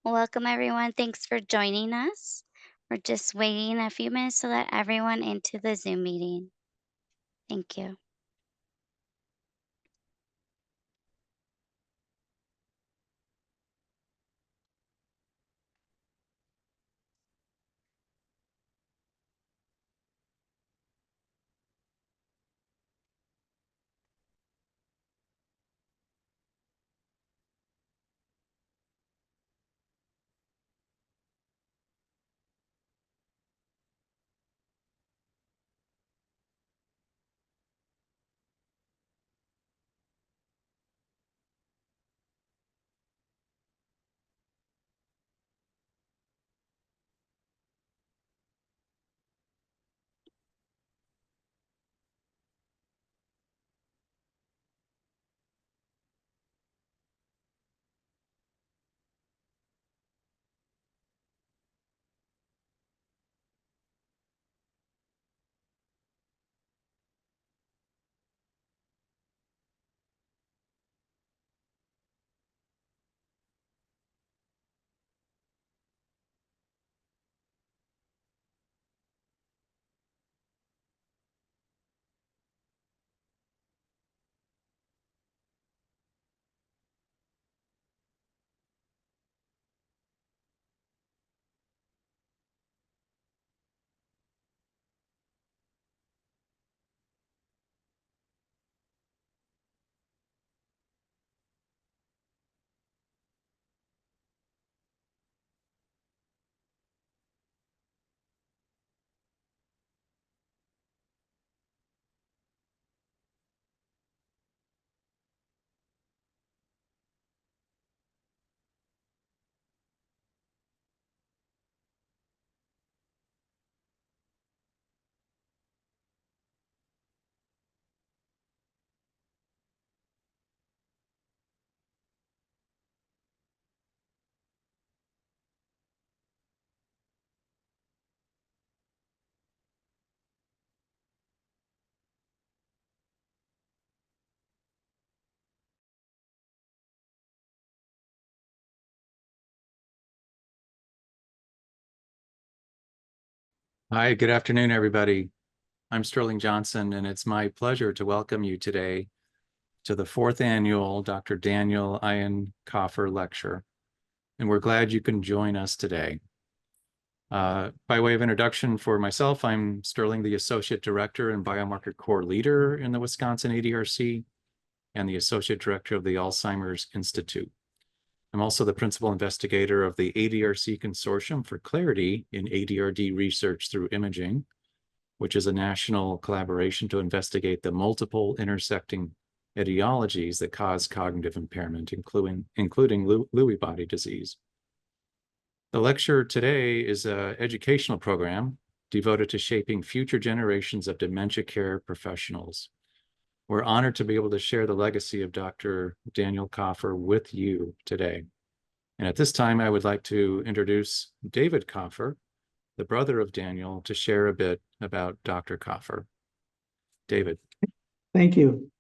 Welcome, everyone. Thanks for joining us. We're just waiting a few minutes to let everyone into the Zoom meeting. Thank you. Hi, good afternoon, everybody. I'm Sterling Johnson, and it's my pleasure to welcome you today to the fourth annual Dr. Daniel Ian Kaufer Lecture. And we're glad you can join us today. By way of introduction for myself, I'm Sterling, the Associate Director and Biomarker Core Leader in the Wisconsin ADRC and the Associate Director of the Alzheimer's Institute. I'm also the Principal Investigator of the ADRC Consortium for Clarity in ADRD Research through Imaging, which is a national collaboration to investigate the multiple intersecting etiologies that cause cognitive impairment, including Lewy body disease. The lecture today is an educational program devoted to shaping future generations of dementia care professionals. We're honored to be able to share the legacy of Dr. Daniel Kaufer with you today. And at this time, I would like to introduce David Kaufer, the brother of Daniel, to share a bit about Dr. Kaufer. David. Thank you.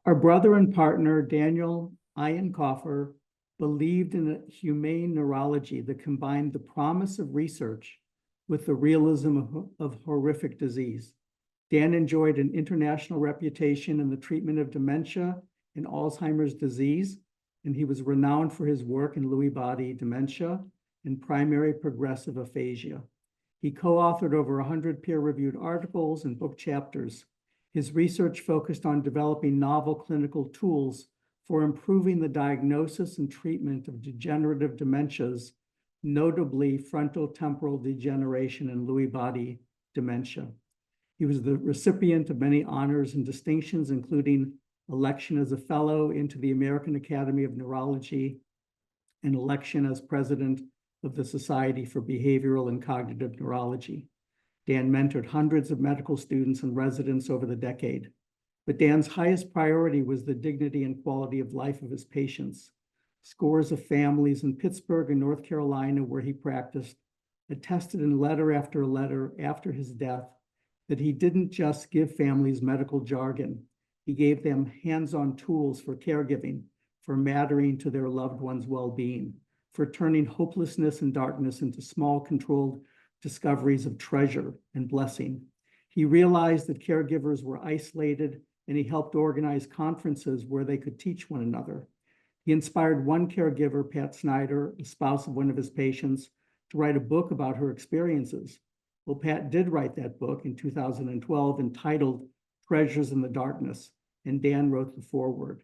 Our brother and partner, Daniel Ian Kaufer, believed in a humane neurology that combined the promise of research with the realism of horrific disease. Dan enjoyed an international reputation in the treatment of dementia and Alzheimer's disease, and he was renowned for his work in Lewy body dementia and primary progressive aphasia. He co-authored over 100 peer-reviewed articles and book chapters. His research focused on developing novel clinical tools for improving the diagnosis and treatment of degenerative dementias, notably frontotemporal degeneration and Lewy body dementia. He was the recipient of many honors and distinctions, including election as a fellow into the American Academy of Neurology and election as president of the Society for Behavioral and Cognitive Neurology. Dan mentored hundreds of medical students and residents over the decade. But Dan's highest priority was the dignity and quality of life of his patients. Scores of families in Pittsburgh and North Carolina, where he practiced, attested in letter after letter after his death that he didn't just give families medical jargon. He gave them hands-on tools for caregiving, for mattering to their loved ones' well-being. for turning hopelessness and darkness into small, controlled discoveries of treasure and blessing. He realized that caregivers were isolated, and he helped organize conferences where they could teach one another. He inspired one caregiver, Pat Snyder, a spouse of one of his patients, to write a book about her experiences. Well, Pat did write that book in 2012 entitled Treasures in the Darkness, and Dan wrote the foreword.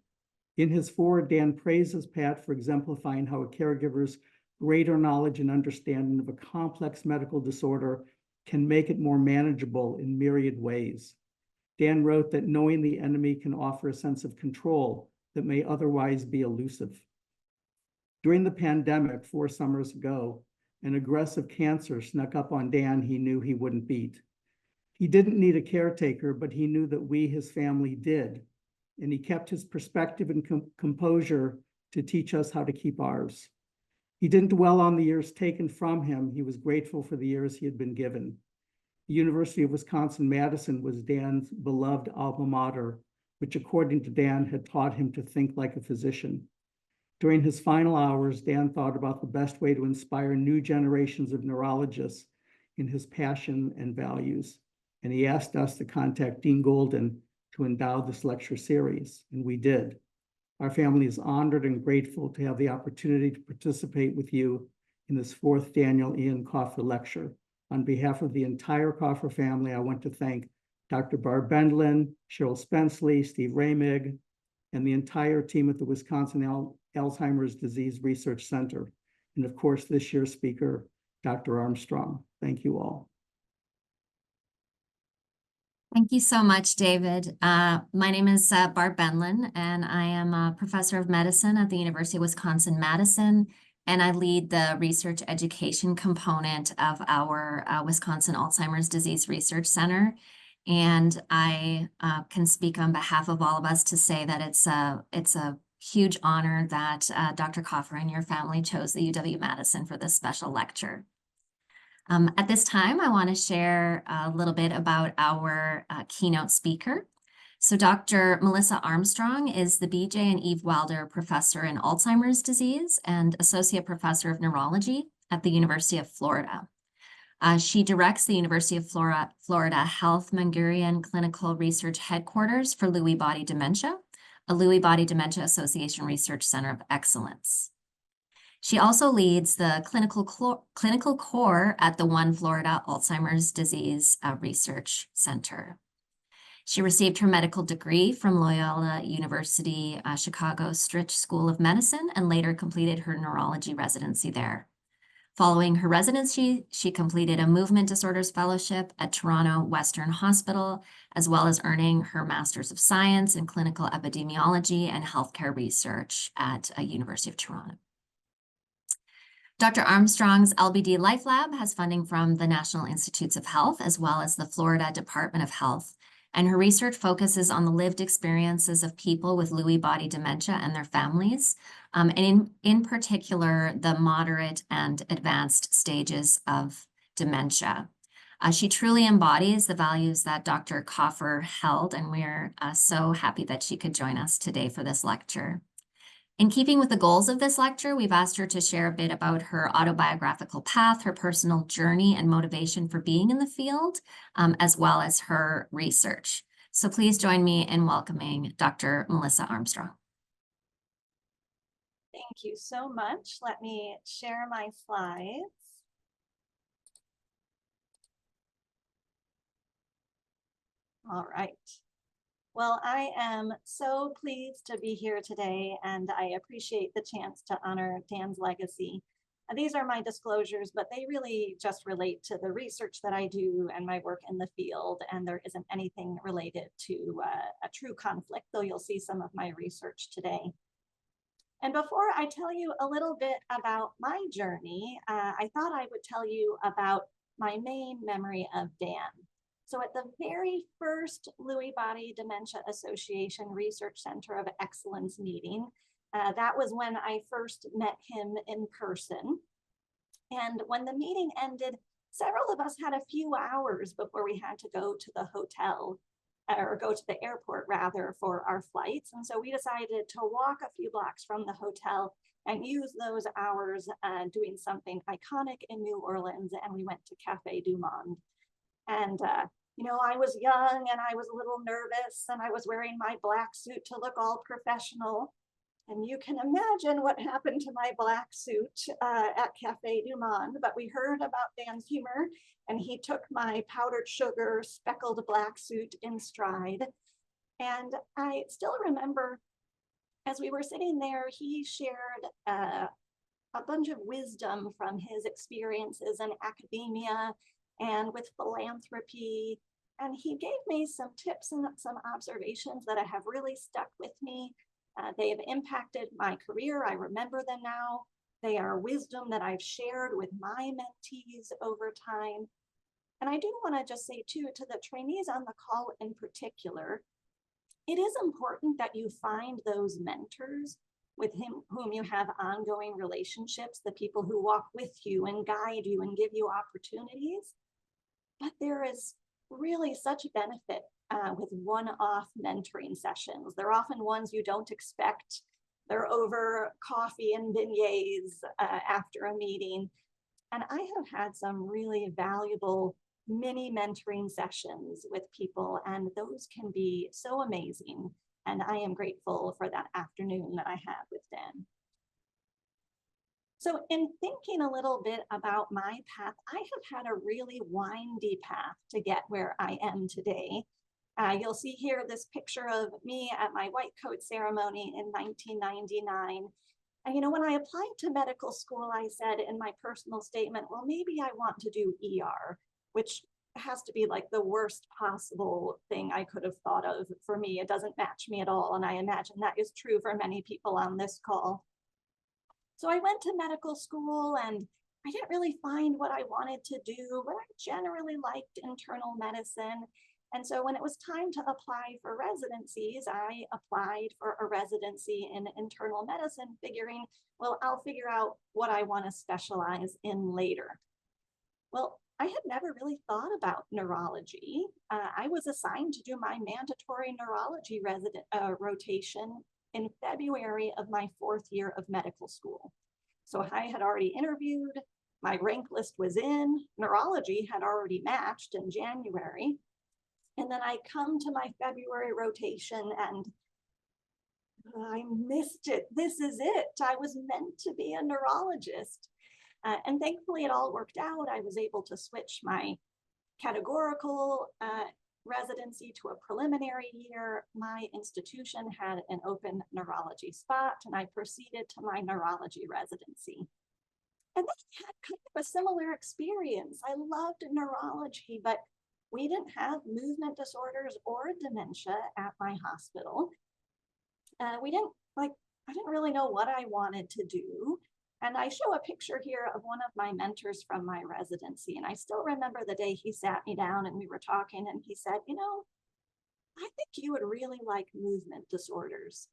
In his foreword, Dan praises Pat for exemplifying how a caregiver's greater knowledge and understanding of a complex medical disorder can make it more manageable in myriad ways. Dan wrote that knowing the enemy can offer a sense of control that may otherwise be elusive. During the pandemic 4 summers ago, an aggressive cancer snuck up on Dan he knew he wouldn't beat. He didn't need a caretaker, but he knew that we, his family, did. And he kept his perspective and composure to teach us how to keep ours. He didn't dwell on the years taken from him. He was grateful for the years he had been given. The University of Wisconsin-Madison was Dan's beloved alma mater, which, according to Dan, had taught him to think like a physician. During his final hours, Dan thought about the best way to inspire new generations of neurologists in his passion and values. And he asked us to contact Dean Golden to endow this lecture series, and we did. Our family is honored and grateful to have the opportunity to participate with you in this 4th Daniel Ian Kaufer Lecture. On behalf of the entire Kaufer family, I want to thank Dr. Barb Bendlin, Cheryl Spenceley, Steve Ramig, and the entire team at the Wisconsin Alzheimer's Disease Research Center. And of course, this year's speaker, Dr. Armstrong. Thank you all. Thank you so much, David. My name is Barb Bendlin, and I am a professor of medicine at the University of Wisconsin-Madison, and I lead the research education component of our Wisconsin Alzheimer's Disease Research Center. And I can speak on behalf of all of us to say that it's a huge honor that Dr. Kaufer and your family chose the UW-Madison for this special lecture. At this time, I want to share a little bit about our keynote speaker. So Dr. Melissa Armstrong is the BJ and Eve Wilder Professor in Alzheimer's Disease and Associate Professor of Neurology at the University of Florida. She directs the University of Florida Health Mangurian Clinical Research Headquarters for Lewy Body Dementia, a Lewy Body Dementia Association Research Center of Excellence. She also leads the clinical core at the One Florida Alzheimer's Disease Research Center. She received her medical degree from Loyola University Chicago Stritch School of Medicine and later completed her neurology residency there. Following her residency, she completed a movement disorders fellowship at Toronto Western Hospital, as well as earning her Master's of Science in Clinical Epidemiology and Healthcare Research at University of Toronto. Dr. Armstrong's LBD Life Lab has funding from the National Institutes of Health, as well as the Florida Department of Health, and her research focuses on the lived experiences of people with Lewy body dementia and their families, and in particular, the moderate and advanced stages of dementia. She truly embodies the values that Dr. Kaufer held, and we're so happy that she could join us today for this lecture. In keeping with the goals of this lecture, we've asked her to share a bit about her autobiographical path, her personal journey and motivation for being in the field, as well as her research. So please join me in welcoming Dr. Melissa Armstrong. Thank you so much. Let me share my slides. All right. Well, I am so pleased to be here today, and I appreciate the chance to honor Dan's legacy. These are my disclosures, but they really just relate to the research that I do and my work in the field, and there isn't anything related to a true conflict, though you'll see some of my research today. And before I tell you a little bit about my journey, I thought I would tell you about my main memory of Dan. So at the very first Lewy Body Dementia Association Research Center of Excellence meeting, that was when I first met him in person. And when the meeting ended, several of us had a few hours before we had to go to the hotel. or go to the airport rather, for our flights. And so we decided to walk a few blocks from the hotel and use those hours doing something iconic in New Orleans. And we went to Cafe du Monde. And, I was young and I was a little nervous, and I was wearing my black suit to look all professional. And you can imagine what happened to my black suit at Cafe du Monde, but we heard about Dan's humor, and he took my powdered sugar speckled black suit in stride. And I still remember, as we were sitting there, he shared a bunch of wisdom from his experiences in academia and with philanthropy. And he gave me some tips and some observations that have really stuck with me. They have impacted my career. I remember them now. They are wisdom that I've shared with my mentees over time. And I do want to just say too, to the trainees on the call in particular, it is important that you find those mentors with whom you have ongoing relationships, the people who walk with you and guide you and give you opportunities. But there is really such benefit with one-off mentoring sessions. They're often ones you don't expect. They're over coffee and beignets after a meeting. And I have had some really valuable mini mentoring sessions with people, and those can be so amazing. And I am grateful for that afternoon that I had with Dan. So in thinking a little bit about my path, I have had a really windy path to get where I am today. You'll see here this picture of me at my white coat ceremony in 1999. And when I applied to medical school, I said in my personal statement, well, maybe I want to do ER, which has to be like the worst possible thing I could have thought of for me. It doesn't match me at all. And I imagine that is true for many people on this call. So I went to medical school and I didn't really find what I wanted to do, but I generally liked internal medicine. And so when it was time to apply for residencies, I applied for a residency in internal medicine, figuring, well, I'll figure out what I want to specialize in later. Well, I had never really thought about neurology. I was assigned to do my mandatory neurology rotation in February of my 4th year of medical school. So I had already interviewed, my rank list was in, neurology had already matched in January. And then I come to my February rotation and I missed it. This is it. I was meant to be a neurologist. And thankfully it all worked out. I was able to switch my categorical residency to a preliminary year. My institution had an open neurology spot, and I proceeded to my neurology residency. And then I had kind of a similar experience. I loved neurology, but we didn't have movement disorders or dementia at my hospital. I didn't really know what I wanted to do. And I show a picture here of one of my mentors from my residency. And I still remember the day he sat me down and we were talking, and he said, I think you would really like movement disorders.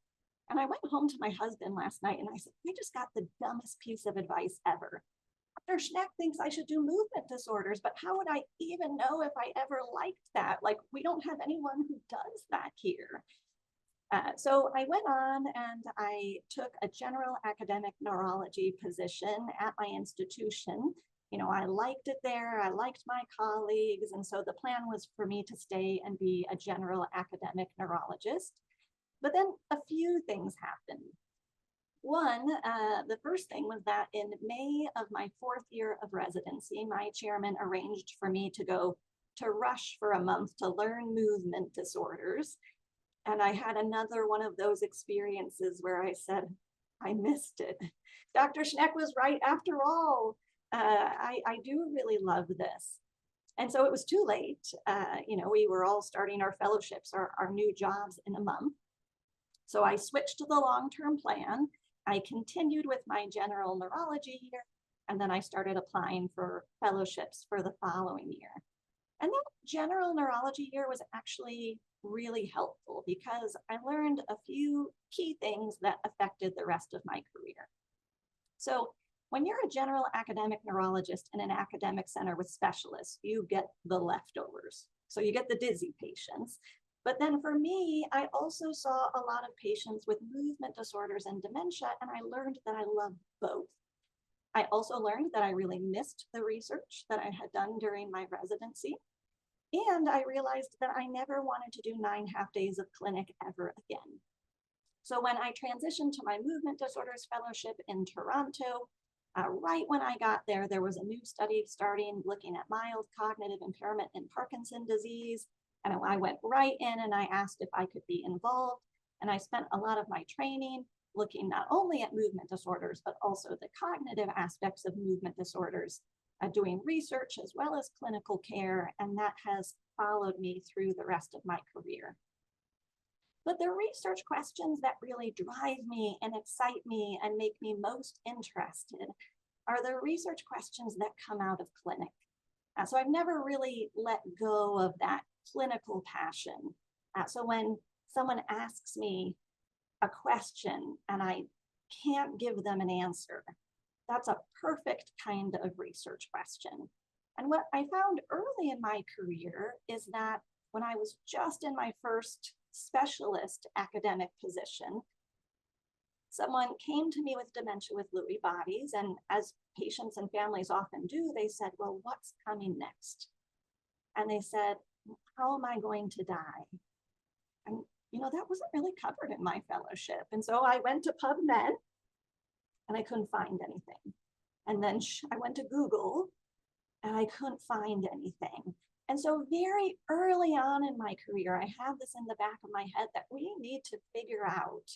And I went home to my husband last night and I said, I just got the dumbest piece of advice ever. Dr. Schneck thinks I should do movement disorders, but how would I even know if I ever liked that? Like, we don't have anyone who does that here. So I went on and I took a general academic neurology position at my institution. I liked it there. I liked my colleagues. And so the plan was for me to stay and be a general academic neurologist. But then a few things happened. One, the first thing was that in May of my 4th year of residency, my chairman arranged for me to go to Rush for a month to learn movement disorders. And I had another one of those experiences where I said, I missed it. Dr. Schneck was right after all. I do really love this. And so it was too late. We were all starting our fellowships, our new jobs in a month. So I switched to the long-term plan. I continued with my general neurology year, and then I started applying for fellowships for the following year. And that general neurology year was actually really helpful because I learned a few key things that affected the rest of my career. So when you're a general academic neurologist in an academic center with specialists, you get the leftovers. So you get the dizzy patients. But then for me, I also saw a lot of patients with movement disorders and dementia, and I learned that I love both. I also learned that I really missed the research that I had done during my residency. And I realized that I never wanted to do 9 half-days of clinic ever again. So when I transitioned to my movement disorders fellowship in Toronto, right when I got there, there was a new study starting looking at mild cognitive impairment in Parkinson's disease. And I went right in and I asked if I could be involved. And I spent a lot of my training looking not only at movement disorders, but also the cognitive aspects of movement disorders, doing research as well as clinical care. And that has followed me through the rest of my career. But the research questions that really drive me and excite me and make me most interested are the research questions that come out of clinic. So I've never really let go of that clinical passion. So when someone asks me a question and I can't give them an answer, that's a perfect kind of research question. And what I found early in my career is that when I was just in my first specialist academic position, someone came to me with dementia with Lewy bodies, and as patients and families often do, they said, well, what's coming next? And they said, how am I going to die? And that wasn't really covered in my fellowship. And so I went to PubMed and I couldn't find anything. And then I went to Google and I couldn't find anything. And so very early on in my career, I have this in the back of my head that we need to figure out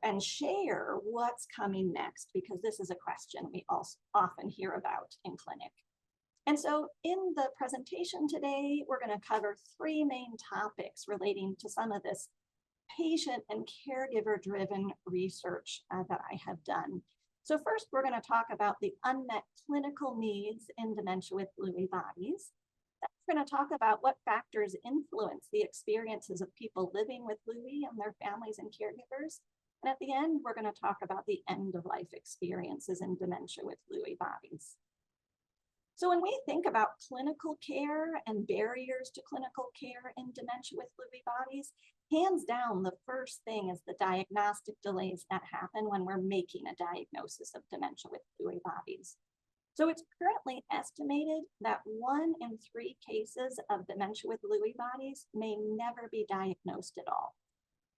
and share what's coming next, because this is a question we also often hear about in clinic. And so in the presentation today, we're going to cover 3 main topics relating to some of this patient and caregiver-driven research that I have done. So first, we're going to talk about the unmet clinical needs in dementia with Lewy bodies. We're going to talk about what factors influence the experiences of people living with Lewy and their families and caregivers. And at the end, we're going to talk about the end-of-life experiences in dementia with Lewy bodies. So when we think about clinical care and barriers to clinical care in dementia with Lewy bodies, hands down, the first thing is the diagnostic delays that happen when we're making a diagnosis of dementia with Lewy bodies. So it's currently estimated that 1 in 3 cases of dementia with Lewy bodies may never be diagnosed at all.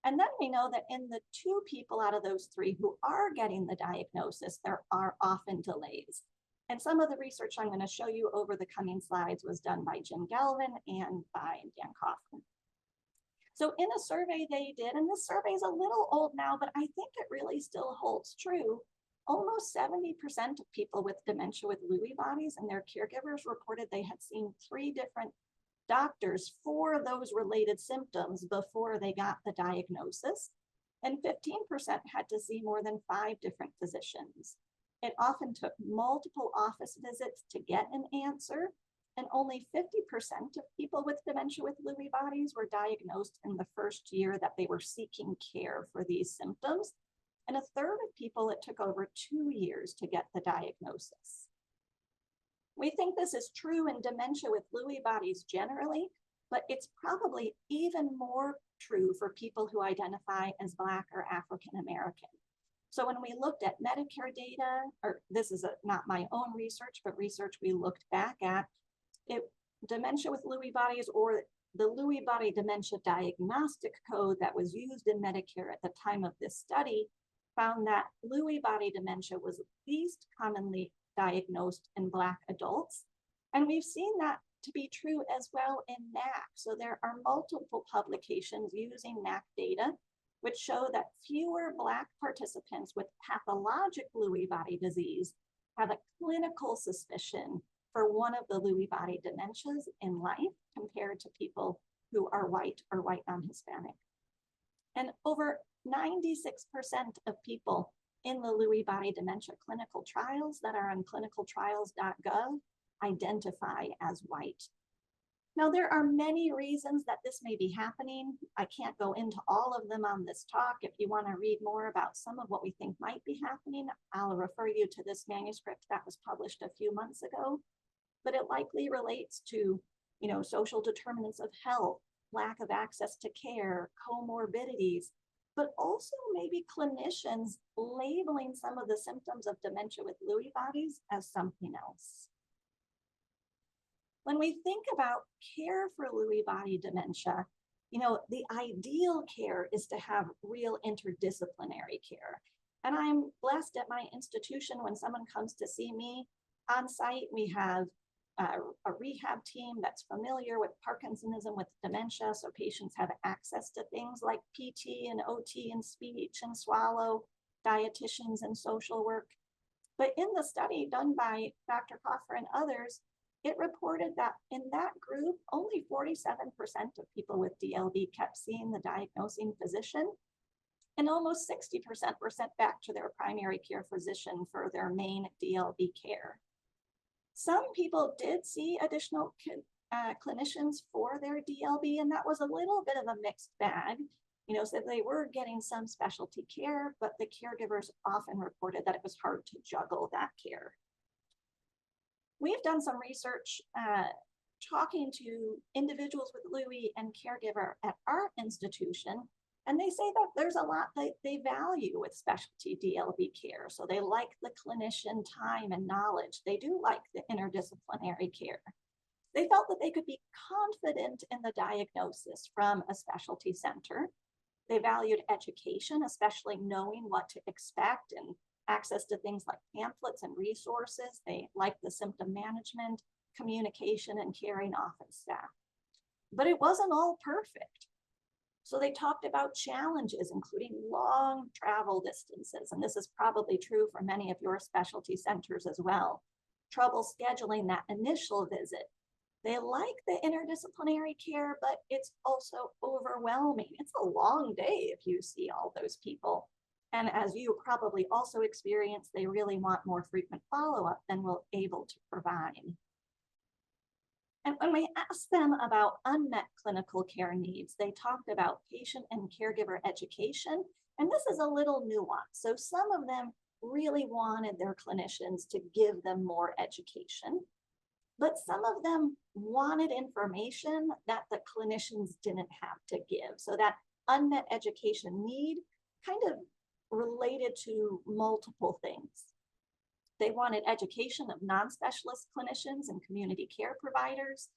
And then we know that in the 2 people out of those 3 who are getting the diagnosis, there are often delays. And some of the research I'm going to show you over the coming slides was done by Jim Galvin and by Dan Kaufer. So in a survey they did, and this survey is a little old now, but I think it really still holds true. Almost 70% of people with dementia with Lewy bodies and their caregivers reported they had seen 3 different doctors for those related symptoms before they got the diagnosis. And 15% had to see more than 5 different physicians. It often took multiple office visits to get an answer, and only 50% of people with dementia with Lewy bodies were diagnosed in the first year that they were seeking care for these symptoms. And a third of people, it took over 2 years to get the diagnosis. We think this is true in dementia with Lewy bodies generally, but it's probably even more true for people who identify as Black or African American. So when we looked at Medicare data, or this is not my own research, but research we looked back at, dementia with Lewy bodies, or the Lewy body dementia diagnostic code that was used in Medicare at the time of this study, found that Lewy body dementia was least commonly diagnosed in Black adults. And we've seen that to be true as well in NAC. So there are multiple publications using NAC data, which show that fewer Black participants with pathologic Lewy body disease have a clinical suspicion for one of the Lewy body dementias in life compared to people who are white or white non-Hispanic. And over 96% of people in the Lewy body dementia clinical trials that are on clinicaltrials.gov identify as white. Now, there are many reasons that this may be happening. I can't go into all of them on this talk. If you want to read more about some of what we think might be happening, I'll refer you to this manuscript that was published a few months ago. But it likely relates to, social determinants of health, lack of access to care, comorbidities, but also maybe clinicians labeling some of the symptoms of dementia with Lewy bodies as something else. When we think about care for Lewy body dementia, the ideal care is to have real interdisciplinary care. And I'm blessed at my institution when someone comes to see me on site, we have a rehab team that's familiar with Parkinsonism, with dementia, so patients have access to things like PT and OT and speech and swallow, dietitians and social work. But in the study done by Dr. Kaufer and others, it reported that in that group, only 47% of people with DLB kept seeing the diagnosing physician, and almost 60% were sent back to their primary care physician for their main DLB care. Some people did see additional clinicians for their DLB, and that was a little bit of a mixed bag. So they were getting some specialty care, but the caregivers often reported that it was hard to juggle that care. We've done some research talking to individuals with Lewy and caregiver at our institution, and they say that there's a lot that they value with specialty DLB care. So they like the clinician time and knowledge. They do like the interdisciplinary care. They felt that they could be confident in the diagnosis from a specialty center. They valued education, especially knowing what to expect and access to things like pamphlets and resources. They liked the symptom management, communication, and caring office staff. But it wasn't all perfect. So they talked about challenges, including long travel distances. And this is probably true for many of your specialty centers as well. Trouble scheduling that initial visit. They like the interdisciplinary care, but it's also overwhelming. It's a long day if you see all those people. And as you probably also experience, they really want more frequent follow-up than we're able to provide. And when we asked them about unmet clinical care needs, they talked about patient and caregiver education. And this is a little nuanced. So some of them really wanted their clinicians to give them more education, but some of them wanted information that the clinicians didn't have to give. So that unmet education need kind of related to multiple things. They wanted education of non-specialist clinicians and community care providers.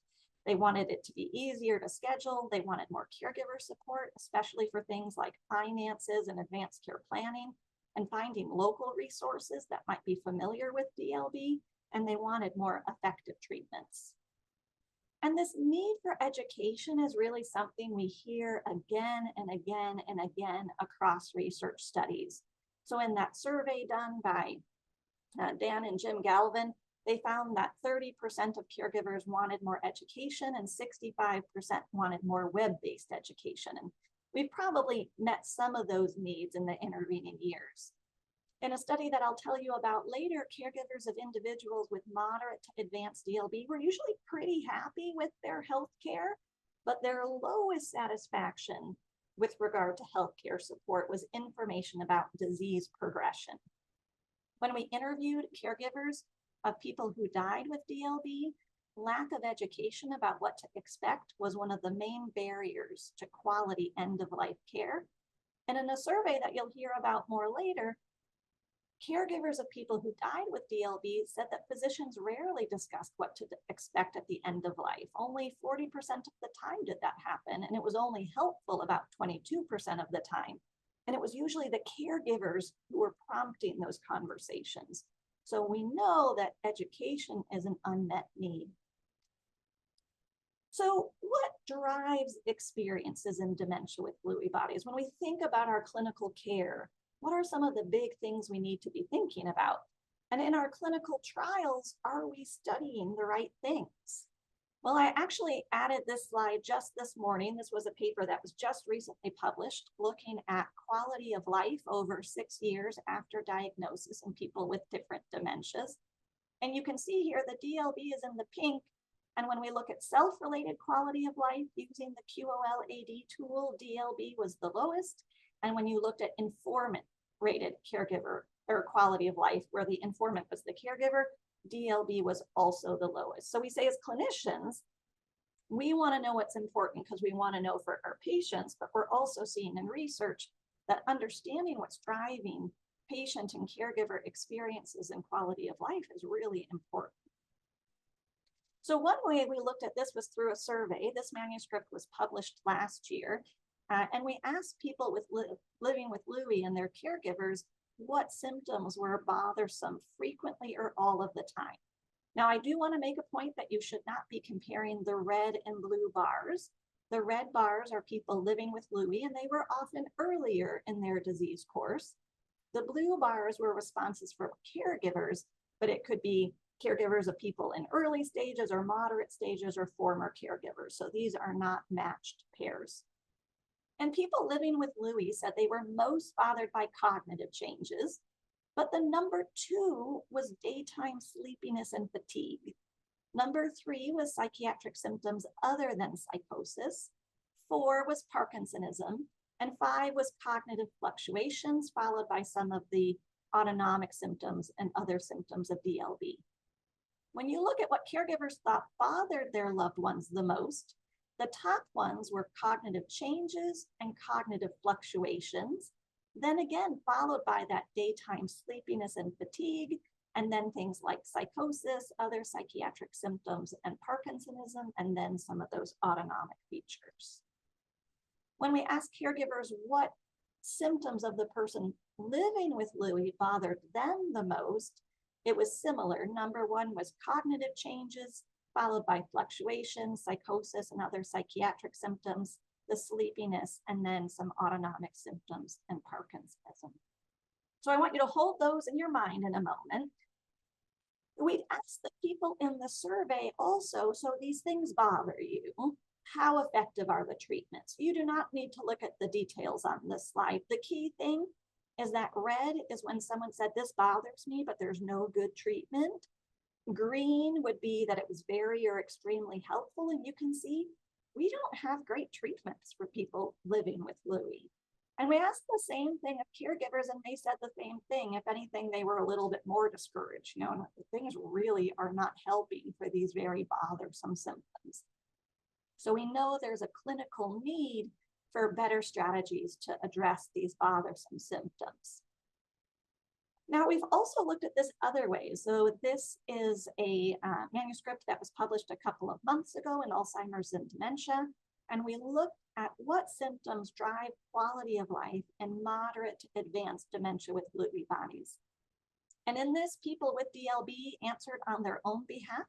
They wanted it to be easier to schedule. They wanted more caregiver support, especially for things like finances and advanced care planning, and finding local resources that might be familiar with DLB. And they wanted more effective treatments. And this need for education is really something we hear again and again and again across research studies. So in that survey done by Dan and Jim Galvin, they found that 30% of caregivers wanted more education and 65% wanted more web-based education. And we've probably met some of those needs in the intervening years. In a study that I'll tell you about later, caregivers of individuals with moderate to advanced DLB were usually pretty happy with their health care, but their lowest satisfaction with regard to healthcare support was information about disease progression. When we interviewed caregivers of people who died with DLB, lack of education about what to expect was one of the main barriers to quality end-of-life care. And in a survey that you'll hear about more later, caregivers of people who died with DLB said that physicians rarely discussed what to expect at the end of life. Only 40% of the time did that happen, and it was only helpful about 22% of the time. And it was usually the caregivers who were prompting those conversations. So we know that education is an unmet need. So what drives experiences in dementia with Lewy bodies? When we think about our clinical care, what are some of the big things we need to be thinking about? And in our clinical trials, are we studying the right things? Well, I actually added this slide just this morning. This was a paper that was just recently published looking at quality of life over 6 years after diagnosis in people with different dementias. And you can see here the DLB is in the pink. And when we look at self-related quality of life using the QOL-AD tool, DLB was the lowest. And when you looked at informant-rated caregiver or quality of life, where the informant was the caregiver, DLB was also the lowest. So we say as clinicians, We want to know what's important because we want to know for our patients, but we're also seeing in research that understanding what's driving patient and caregiver experiences and quality of life is really important. So one way we looked at this was through a survey. This manuscript was published last year, and we asked people living with Lewy and their caregivers what symptoms were bothersome frequently or all of the time. Now, I do want to make a point that you should not be comparing the red and blue bars. The red bars are people living with Lewy, and they were often earlier in their disease course. The blue bars were responses from caregivers, but it could be caregivers of people in early stages or moderate stages or former caregivers. So these are not matched pairs. And people living with Lewy said they were most bothered by cognitive changes, but the number 2 was daytime sleepiness and fatigue. Number 3 was psychiatric symptoms other than psychosis. 4 was Parkinsonism, and 5 was cognitive fluctuations, followed by some of the autonomic symptoms and other symptoms of DLB. When you look at what caregivers thought bothered their loved ones the most, the top ones were cognitive changes and cognitive fluctuations, then again followed by that daytime sleepiness and fatigue, and then things like psychosis, other psychiatric symptoms, and Parkinsonism, and then some of those autonomic features. When we asked caregivers what symptoms of the person living with Lewy bothered them the most, it was similar. Number 1 was cognitive changes, followed by fluctuations, psychosis, and other psychiatric symptoms, the sleepiness, and then some autonomic symptoms and Parkinsonism. So I want you to hold those in your mind in a moment. We asked the people in the survey also, so these things bother you. How effective are the treatments? You do not need to look at the details on this slide. The key thing is that red is when someone said, this bothers me, but there's no good treatment. Green would be that it was very or extremely helpful. And you can see we don't have great treatments for people living with Lewy. And we asked the same thing of caregivers, and they said the same thing. If anything, they were a little bit more discouraged. You know, things really are not helping for these very bothersome symptoms. So we know there's a clinical need for better strategies to address these bothersome symptoms. Now, we've also looked at this other way. So this is a manuscript that was published a couple of months ago in Alzheimer's and Dementia. And we looked at what symptoms drive quality of life in moderate to advanced dementia with Lewy bodies. And in this, people with DLB answered on their own behalf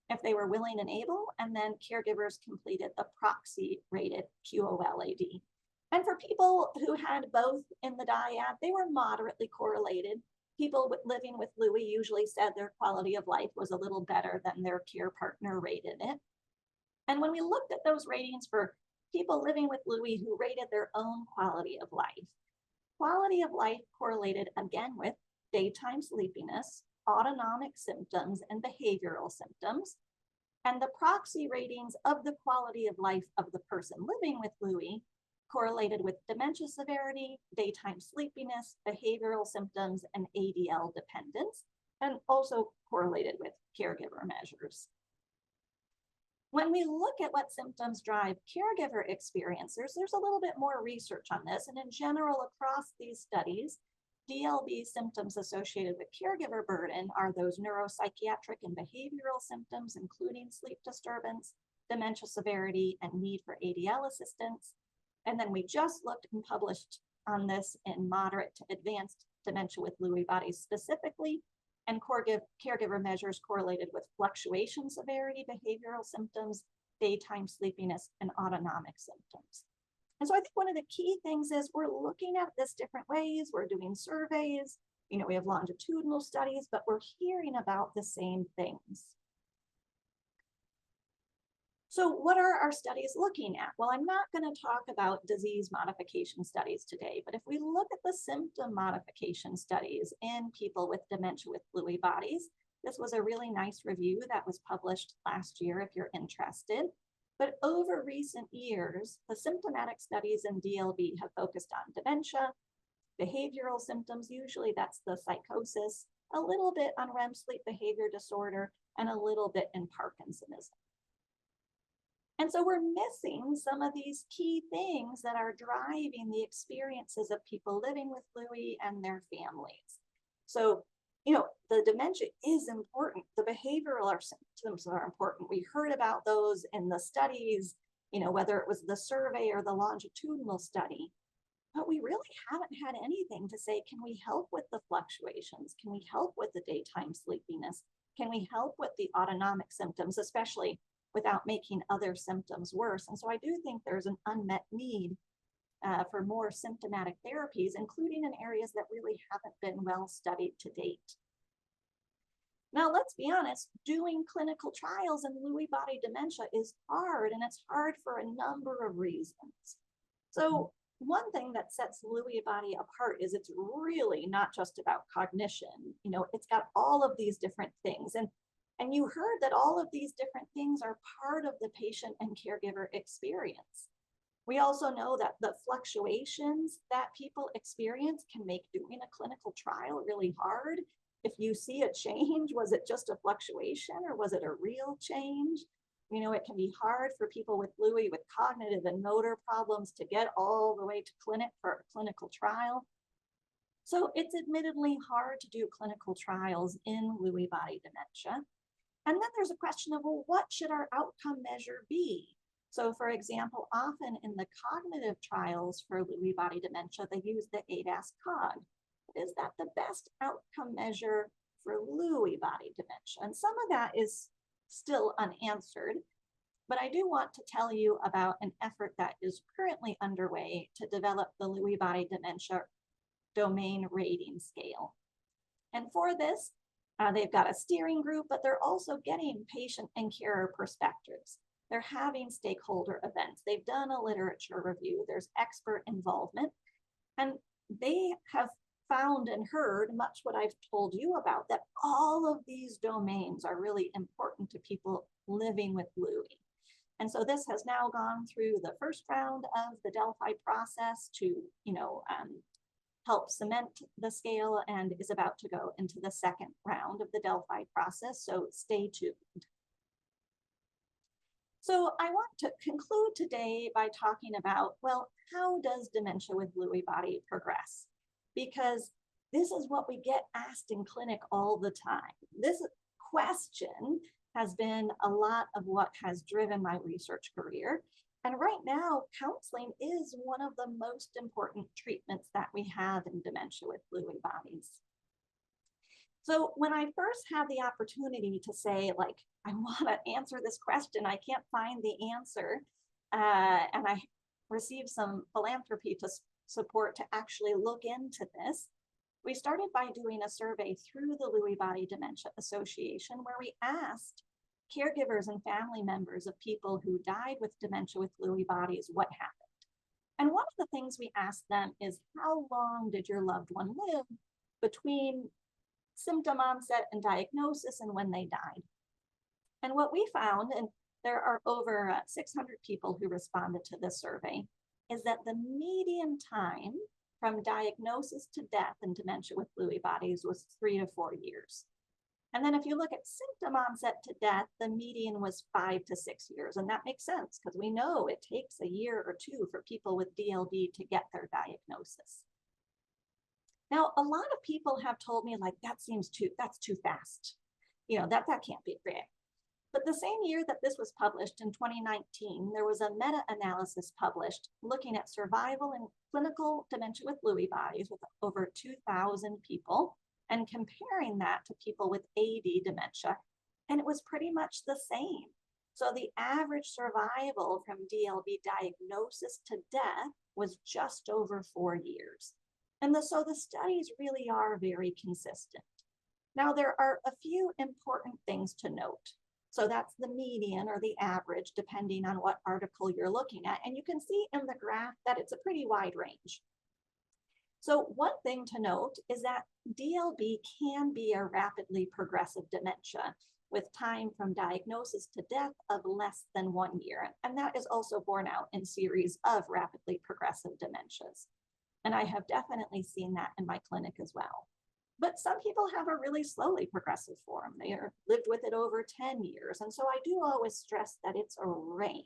if they were willing and able, and then caregivers completed the proxy rated QOLAD. And for people who had both in the dyad, they were moderately correlated. People living with Lewy usually said their quality of life was a little better than their care partner rated it. And when we looked at those ratings for people living with Lewy who rated their own quality of life correlated again with daytime sleepiness, autonomic symptoms, and behavioral symptoms. And the proxy ratings of the quality of life of the person living with Lewy correlated with dementia severity, daytime sleepiness, behavioral symptoms, and ADL dependence, and also correlated with caregiver measures. When we look at what symptoms drive caregiver experiences, there's a little bit more research on this. And in general, across these studies, DLB symptoms associated with caregiver burden are those neuropsychiatric and behavioral symptoms, including sleep disturbance, dementia severity, and need for ADL assistance. And then we just looked and published on this in moderate to advanced dementia with Lewy bodies specifically, and caregiver measures correlated with fluctuation severity, behavioral symptoms, daytime sleepiness, and autonomic symptoms. And so I think one of the key things is we're looking at this different ways. We're doing surveys, you know, we have longitudinal studies, but we're hearing about the same things. So what are our studies looking at? Well, I'm not going to talk about disease modification studies today, but if we look at the symptom modification studies in people with dementia with Lewy bodies, this was a really nice review that was published last year if you're interested. But over recent years, the symptomatic studies in DLB have focused on dementia, behavioral symptoms, usually that's the psychosis, a little bit on REM sleep behavior disorder, and a little bit in Parkinsonism. And so we're missing some of these key things that are driving the experiences of people living with Lewy and their families. So, the dementia is important. The behavioral symptoms are important. We heard about those in the studies, whether it was the survey or the longitudinal study. But we really haven't had anything to say, can we help with the fluctuations? Can we help with the daytime sleepiness? Can we help with the autonomic symptoms, especially without making other symptoms worse? And so I do think there's an unmet need for more symptomatic therapies, including in areas that really haven't been well studied to date. Now, let's be honest, doing clinical trials in Lewy body dementia is hard, and it's hard for a number of reasons. So one thing that sets Lewy body apart is it's really not just about cognition. It's got all of these different things. And you heard that all of these different things are part of the patient and caregiver experience. We also know that the fluctuations that people experience can make doing a clinical trial really hard. If you see a change, was it just a fluctuation or was it a real change? It can be hard for people with Lewy with cognitive and motor problems to get all the way to clinic for a clinical trial. So it's admittedly hard to do clinical trials in Lewy body dementia. And then there's a question of, well, what should our outcome measure be? So for example, often in the cognitive trials for Lewy body dementia, they use the ADAS-Cog. Is that the best outcome measure for Lewy body dementia? And some of that is still unanswered, but I do want to tell you about an effort that is currently underway to develop the Lewy body dementia domain rating scale. And for this, they've got a steering group, but they're also getting patient and carer perspectives. They're having stakeholder events. They've done a literature review. There's expert involvement. And they have found and heard much what I've told you about, that all of these domains are really important to people living with Lewy. And so this has now gone through the first round of the Delphi process to, help cement the scale, and is about to go into the second round of the Delphi process. So stay tuned. So I want to conclude today by talking about, well, how does dementia with Lewy body progress? Because this is what we get asked in clinic all the time. This question has been a lot of what has driven my research career. And right now, counseling is one of the most important treatments that we have in dementia with Lewy bodies. So when I first had the opportunity to say, I want to answer this question, I can't find the answer, and I received some philanthropy to support to actually look into this, we started by doing a survey through the Lewy Body Dementia Association, where we asked caregivers and family members of people who died with dementia with Lewy bodies what happened. And one of the things we asked them is, how long did your loved one live between symptom onset and diagnosis and when they died? And what we found, and there are over 600 people who responded to this survey, is that the median time from diagnosis to death in dementia with Lewy bodies was 3 to 4 years. And then if you look at symptom onset to death, the median was 5 to 6 years. And that makes sense because we know it takes a year or two for people with DLB to get their diagnosis. Now, a lot of people have told me, that's too fast. That can't be right. But the same year that this was published in 2019, there was a meta-analysis published looking at survival in clinical dementia with Lewy bodies with over 2,000 people and comparing that to people with AD dementia. And it was pretty much the same. So the average survival from DLB diagnosis to death was just over 4 years. And so the studies really are very consistent. Now, there are a few important things to note. So that's the median or the average, depending on what article you're looking at. And you can see in the graph that it's a pretty wide range. So one thing to note is that DLB can be a rapidly progressive dementia with time from diagnosis to death of less than 1 year. And that is also borne out in series of rapidly progressive dementias. And I have definitely seen that in my clinic as well. But some people have a really slowly progressive form. They are lived with it over 10 years. And so I do always stress that it's a range.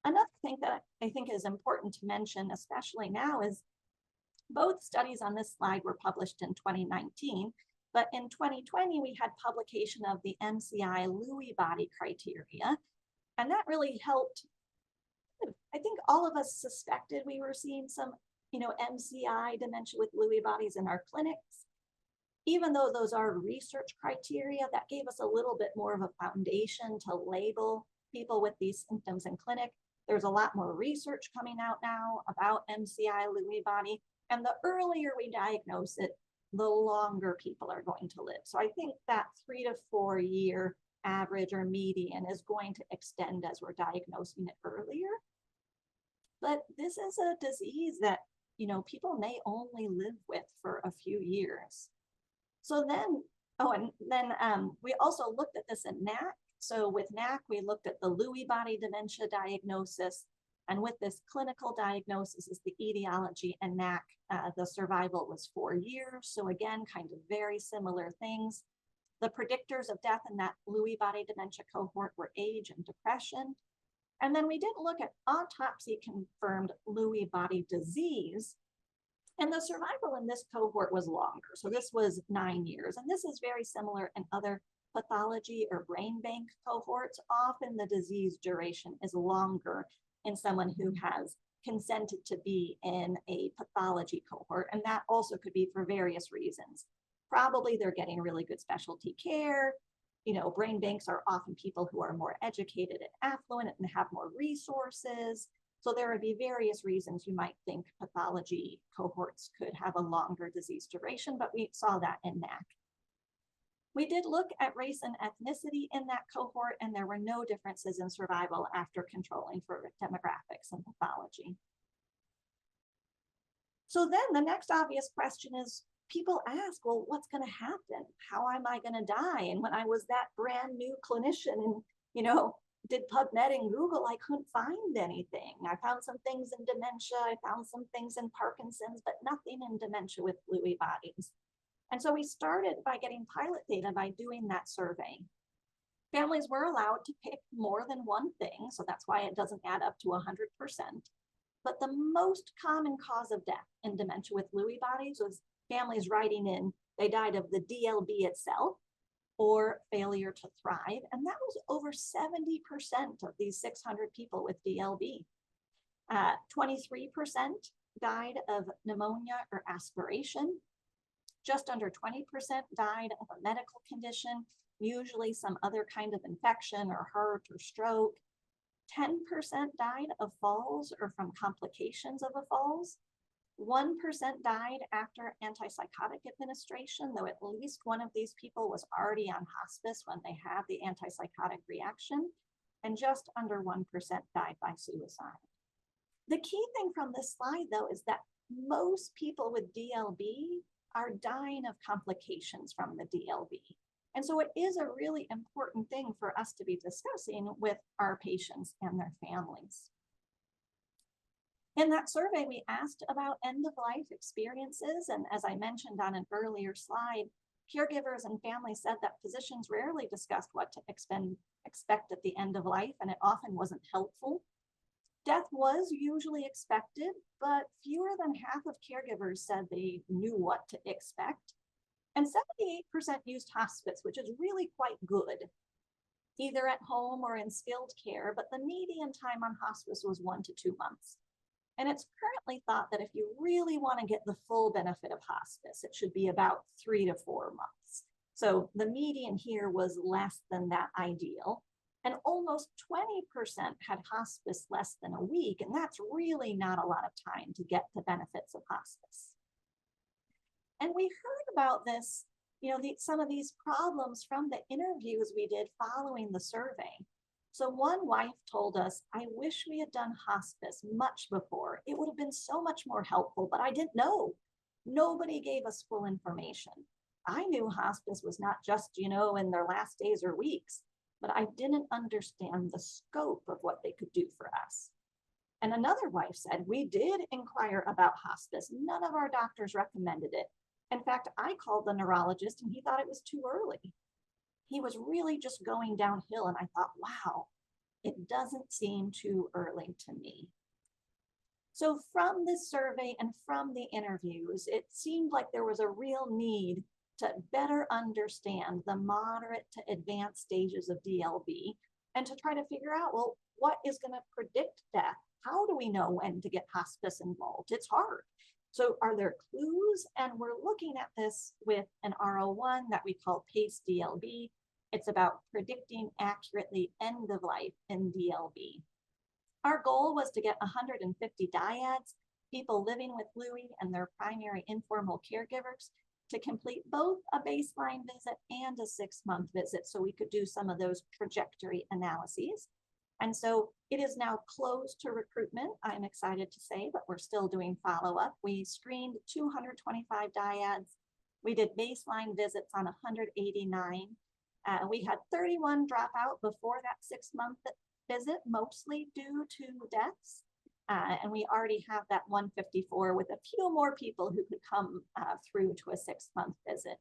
Another thing that I think is important to mention, especially now, is both studies on this slide were published in 2019, but in 2020, we had publication of the MCI Lewy body criteria. And that really helped. I think all of us suspected we were seeing some, MCI dementia with Lewy bodies in our clinics. Even though those are research criteria, that gave us a little bit more of a foundation to label people with these symptoms in clinic. There's a lot more research coming out now about MCI Lewy body. And the earlier we diagnose it, the longer people are going to live. So I think that 3 to 4 year average or median is going to extend as we're diagnosing it earlier. But this is a disease that, people may only live with for a few years. So then, we also looked at this in NAC. So with NAC, we looked at the Lewy body dementia diagnosis. And with this clinical diagnosis is the etiology, and NAC, the survival was 4 years. So again, kind of very similar things. The predictors of death in that Lewy body dementia cohort were age and depression. And then we did look at autopsy confirmed Lewy body disease. And the survival in this cohort was longer. So this was 9 years. And this is very similar in other pathology or brain bank cohorts. Often the disease duration is longer in someone who has consented to be in a pathology cohort. And that also could be for various reasons. Probably they're getting really good specialty care. Brain banks are often people who are more educated and affluent and have more resources. So there would be various reasons you might think pathology cohorts could have a longer disease duration, but we saw that in NAC. We did look at race and ethnicity in that cohort, and there were no differences in survival after controlling for demographics and pathology. So then the next obvious question is, people ask, well, what's going to happen? How am I going to die? And when I was that brand new clinician and, did PubMed and Google, I couldn't find anything. I found some things in dementia. I found some things in Parkinson's, but nothing in dementia with Lewy bodies. And so we started by getting pilot data by doing that survey. Families were allowed to pick more than one thing, so that's why it doesn't add up to 100%. But the most common cause of death in dementia with Lewy bodies was families writing in, they died of the DLB itself or failure to thrive. And that was over 70% of these 600 people with DLB. 23% died of pneumonia or aspiration. Just under 20% died of a medical condition, usually some other kind of infection or heart or stroke. 10% died of falls or from complications of a falls. 1% died after antipsychotic administration, though at least one of these people was already on hospice when they had the antipsychotic reaction. And just under 1% died by suicide. The key thing from this slide, though, is that most people with DLB are dying of complications from the DLB. And so it is a really important thing for us to be discussing with our patients and their families. In that survey, we asked about end-of-life experiences. And as I mentioned on an earlier slide, caregivers and families said that physicians rarely discussed what to expect at the end of life, and it often wasn't helpful. Death was usually expected, but fewer than half of caregivers said they knew what to expect. And 78% used hospice, which is really quite good, either at home or in skilled care, but the median time on hospice was 1 to 2 months. And it's currently thought that if you really want to get the full benefit of hospice, it should be about 3 to 4 months. So the median here was less than that ideal. And almost 20% had hospice less than a week. And that's really not a lot of time to get the benefits of hospice. And we heard about this, some of these problems from the interviews we did following the survey. So one wife told us, I wish we had done hospice much before. It would have been so much more helpful, but I didn't know. Nobody gave us full information. I knew hospice was not just, in their last days or weeks, but I didn't understand the scope of what they could do for us. And another wife said, we did inquire about hospice. None of our doctors recommended it. In fact, I called the neurologist and he thought it was too early. He was really just going downhill, and I thought, wow, it doesn't seem too early to me. So from this survey and from the interviews, it seemed like there was a real need to better understand the moderate to advanced stages of DLB and to try to figure out, well, what is going to predict death? How do we know when to get hospice involved? It's hard. So are there clues? And we're looking at this with an R01 that we call PACE DLB. It's about predicting accurately end of life in DLB. Our goal was to get 150 dyads, people living with Lewy and their primary informal caregivers, to complete both a baseline visit and a 6-month visit so we could do some of those trajectory analyses. And so it is now closed to recruitment, I'm excited to say, but we're still doing follow-up. We screened 225 dyads. We did baseline visits on 189. We had 31 drop out before that 6-month visit, mostly due to deaths. And we already have that 154 with a few more people who could come through to a 6-month visit.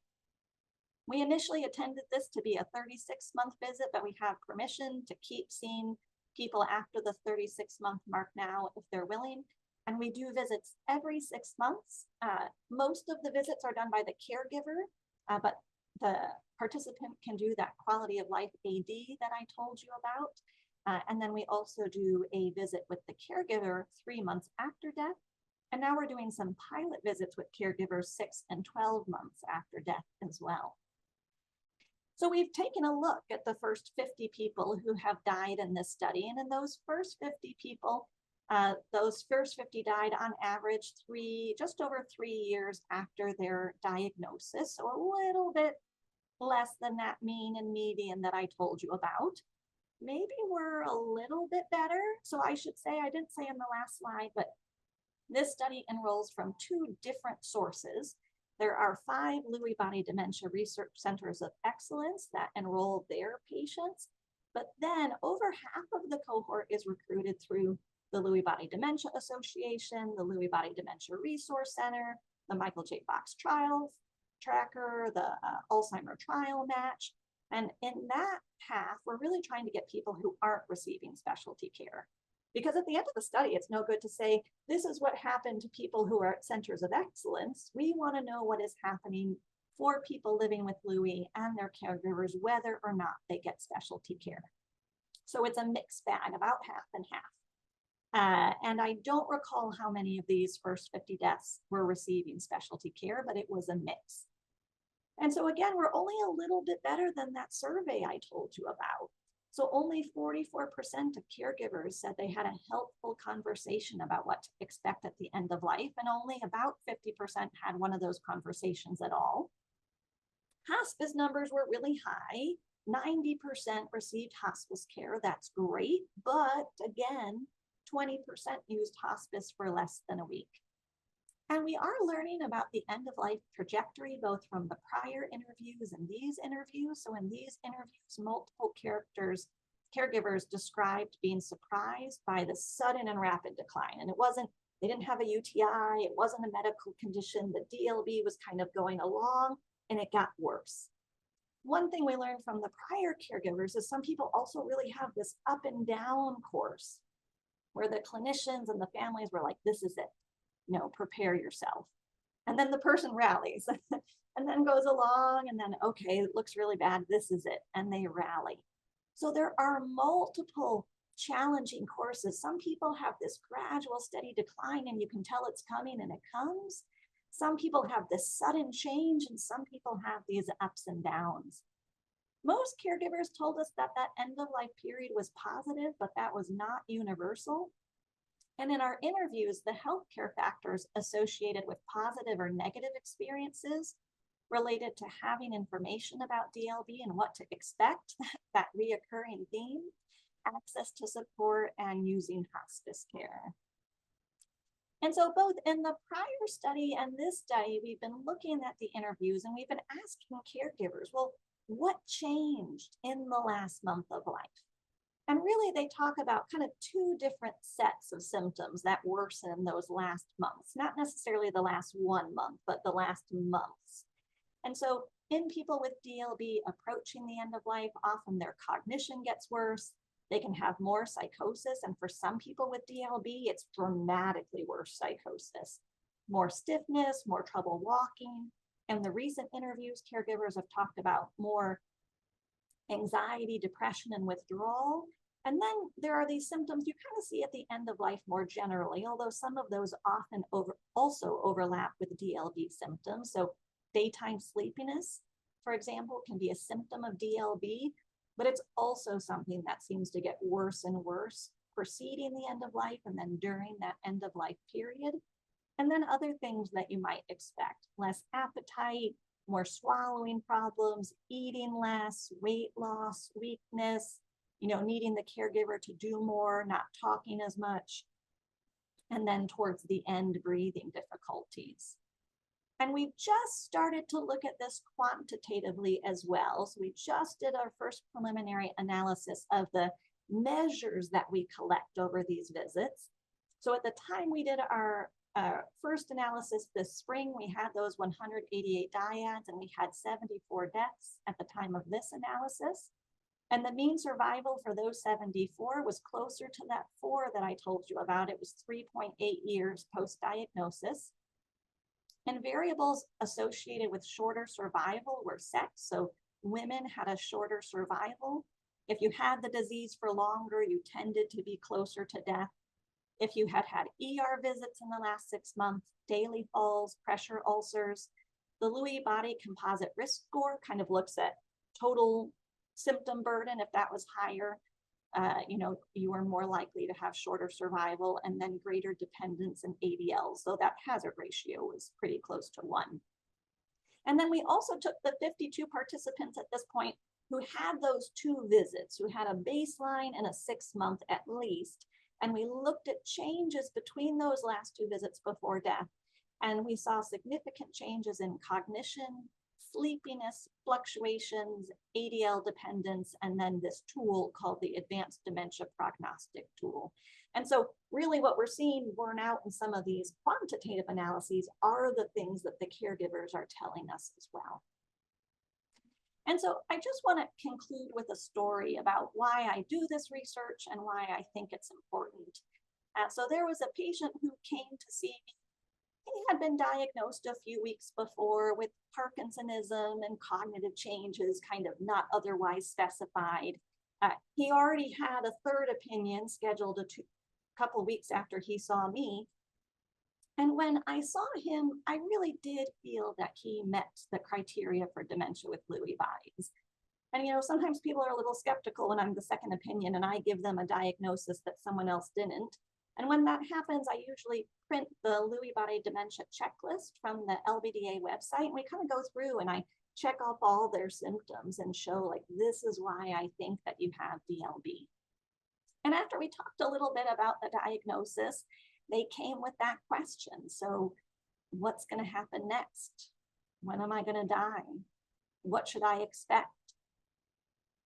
We initially intended this to be a 36-month visit, but we have permission to keep seeing people after the 36-month mark now if they're willing. And we do visits every 6 months. Most of the visits are done by the caregiver, but the participant can do that quality of life AD that I told you about. And then we also do a visit with the caregiver 3 months after death. And now we're doing some pilot visits with caregivers 6 and 12 months after death as well. So we've taken a look at the first 50 people who have died in this study. And in those first 50 people, those first 50 died on average just over 3 years after their diagnosis. So a little bit less than that mean and median that I told you about. Maybe we're a little bit better. So I should say, I didn't say in the last slide, but this study enrolls from 2 different sources. There are 5 Lewy body dementia research centers of excellence that enroll their patients, but then over half of the cohort is recruited through the Lewy Body Dementia Association, the Lewy Body Dementia Resource Center, the Michael J. Fox Trial Tracker, the Alzheimer Trial Match. And in that half, we're really trying to get people who aren't receiving specialty care. Because at the end of the study, it's no good to say, this is what happened to people who are at centers of excellence. We want to know what is happening for people living with Lewy and their caregivers, whether or not they get specialty care. So it's a mixed bag, about half and half. And I don't recall how many of these first 50 deaths were receiving specialty care, but it was a mix. And so again, we're only a little bit better than that survey I told you about. So only 44% of caregivers said they had a helpful conversation about what to expect at the end of life, and only about 50% had one of those conversations at all. Hospice numbers were really high. 90% received hospice care. That's great. But again, 20% used hospice for less than a week. And we are learning about the end of life trajectory, both from the prior interviews and these interviews. So in these interviews, multiple caregivers described being surprised by the sudden and rapid decline. And they didn't have a UTI, it wasn't a medical condition. The DLB was kind of going along and it got worse. One thing we learned from the prior caregivers is some people also really have this up and down course where the clinicians and the families were like, this is it. Prepare yourself. And then the person rallies and then goes along and then, okay, it looks really bad. This is it. And they rally. So there are multiple challenging courses. Some people have this gradual, steady decline and you can tell it's coming and it comes. Some people have this sudden change and some people have these ups and downs. Most caregivers told us that end of life period was positive, but that was not universal. And in our interviews, the healthcare factors associated with positive or negative experiences related to having information about DLB and what to expect, that reoccurring theme, access to support, and using hospice care. And so both in the prior study and this study, we've been looking at the interviews and we've been asking caregivers, well, what changed in the last month of life? And really, they talk about kind of two different sets of symptoms that worsen those last months, not necessarily the last 1 month, but the last months. And so in people with DLB approaching the end of life, often their cognition gets worse. They can have more psychosis. And for some people with DLB, it's dramatically worse psychosis, more stiffness, more trouble walking. And the recent interviews, caregivers have talked about more anxiety, depression, and withdrawal. And then there are these symptoms you kind of see at the end of life more generally, although some of those often also overlap with DLB symptoms. So daytime sleepiness, for example, can be a symptom of DLB, but it's also something that seems to get worse and worse preceding the end of life and then during that end of life period. And then other things that you might expect, less appetite, more swallowing problems, eating less, weight loss, weakness, needing the caregiver to do more, not talking as much. And then towards the end, breathing difficulties. And we just started to look at this quantitatively as well. So we just did our first preliminary analysis of the measures that we collect over these visits. So at the time we did our first analysis this spring, we had those 188 dyads and we had 74 deaths at the time of this analysis. And the mean survival for those 74 was closer to that 4 that I told you about. It was 3.8 years post-diagnosis. And variables associated with shorter survival were sex. So women had a shorter survival. If you had the disease for longer, you tended to be closer to death. If you had had ER visits in the last 6 months, daily falls, pressure ulcers, the Lewy body composite risk score kind of looks at total symptom burden. If that was higher, you were more likely to have shorter survival and then greater dependence in ADL. So that hazard ratio was pretty close to 1. And then we also took the 52 participants at this point who had those 2 visits, who had a baseline and a 6-month at least. And we looked at changes between those last 2 visits before death. And we saw significant changes in cognition, sleepiness, fluctuations, ADL dependence, and then this tool called the Advanced Dementia Prognostic Tool. And so really what we're seeing borne out in some of these quantitative analyses are the things that the caregivers are telling us as well. And so I just want to conclude with a story about why I do this research and why I think it's important. So there was a patient who came to see me. He had been diagnosed a few weeks before with Parkinsonism and cognitive changes, kind of not otherwise specified. He already had a third opinion scheduled a couple weeks after he saw me. And when I saw him, I really did feel that he met the criteria for dementia with Lewy bodies. And sometimes people are a little skeptical when I'm the second opinion and I give them a diagnosis that someone else didn't. And when that happens, I usually print the Lewy body dementia checklist from the LBDA website. And we kind of go through and I check off all their symptoms and show like, this is why I think that you have DLB. And after we talked a little bit about the diagnosis, they came with that question. So what's going to happen next? When am I going to die? What should I expect?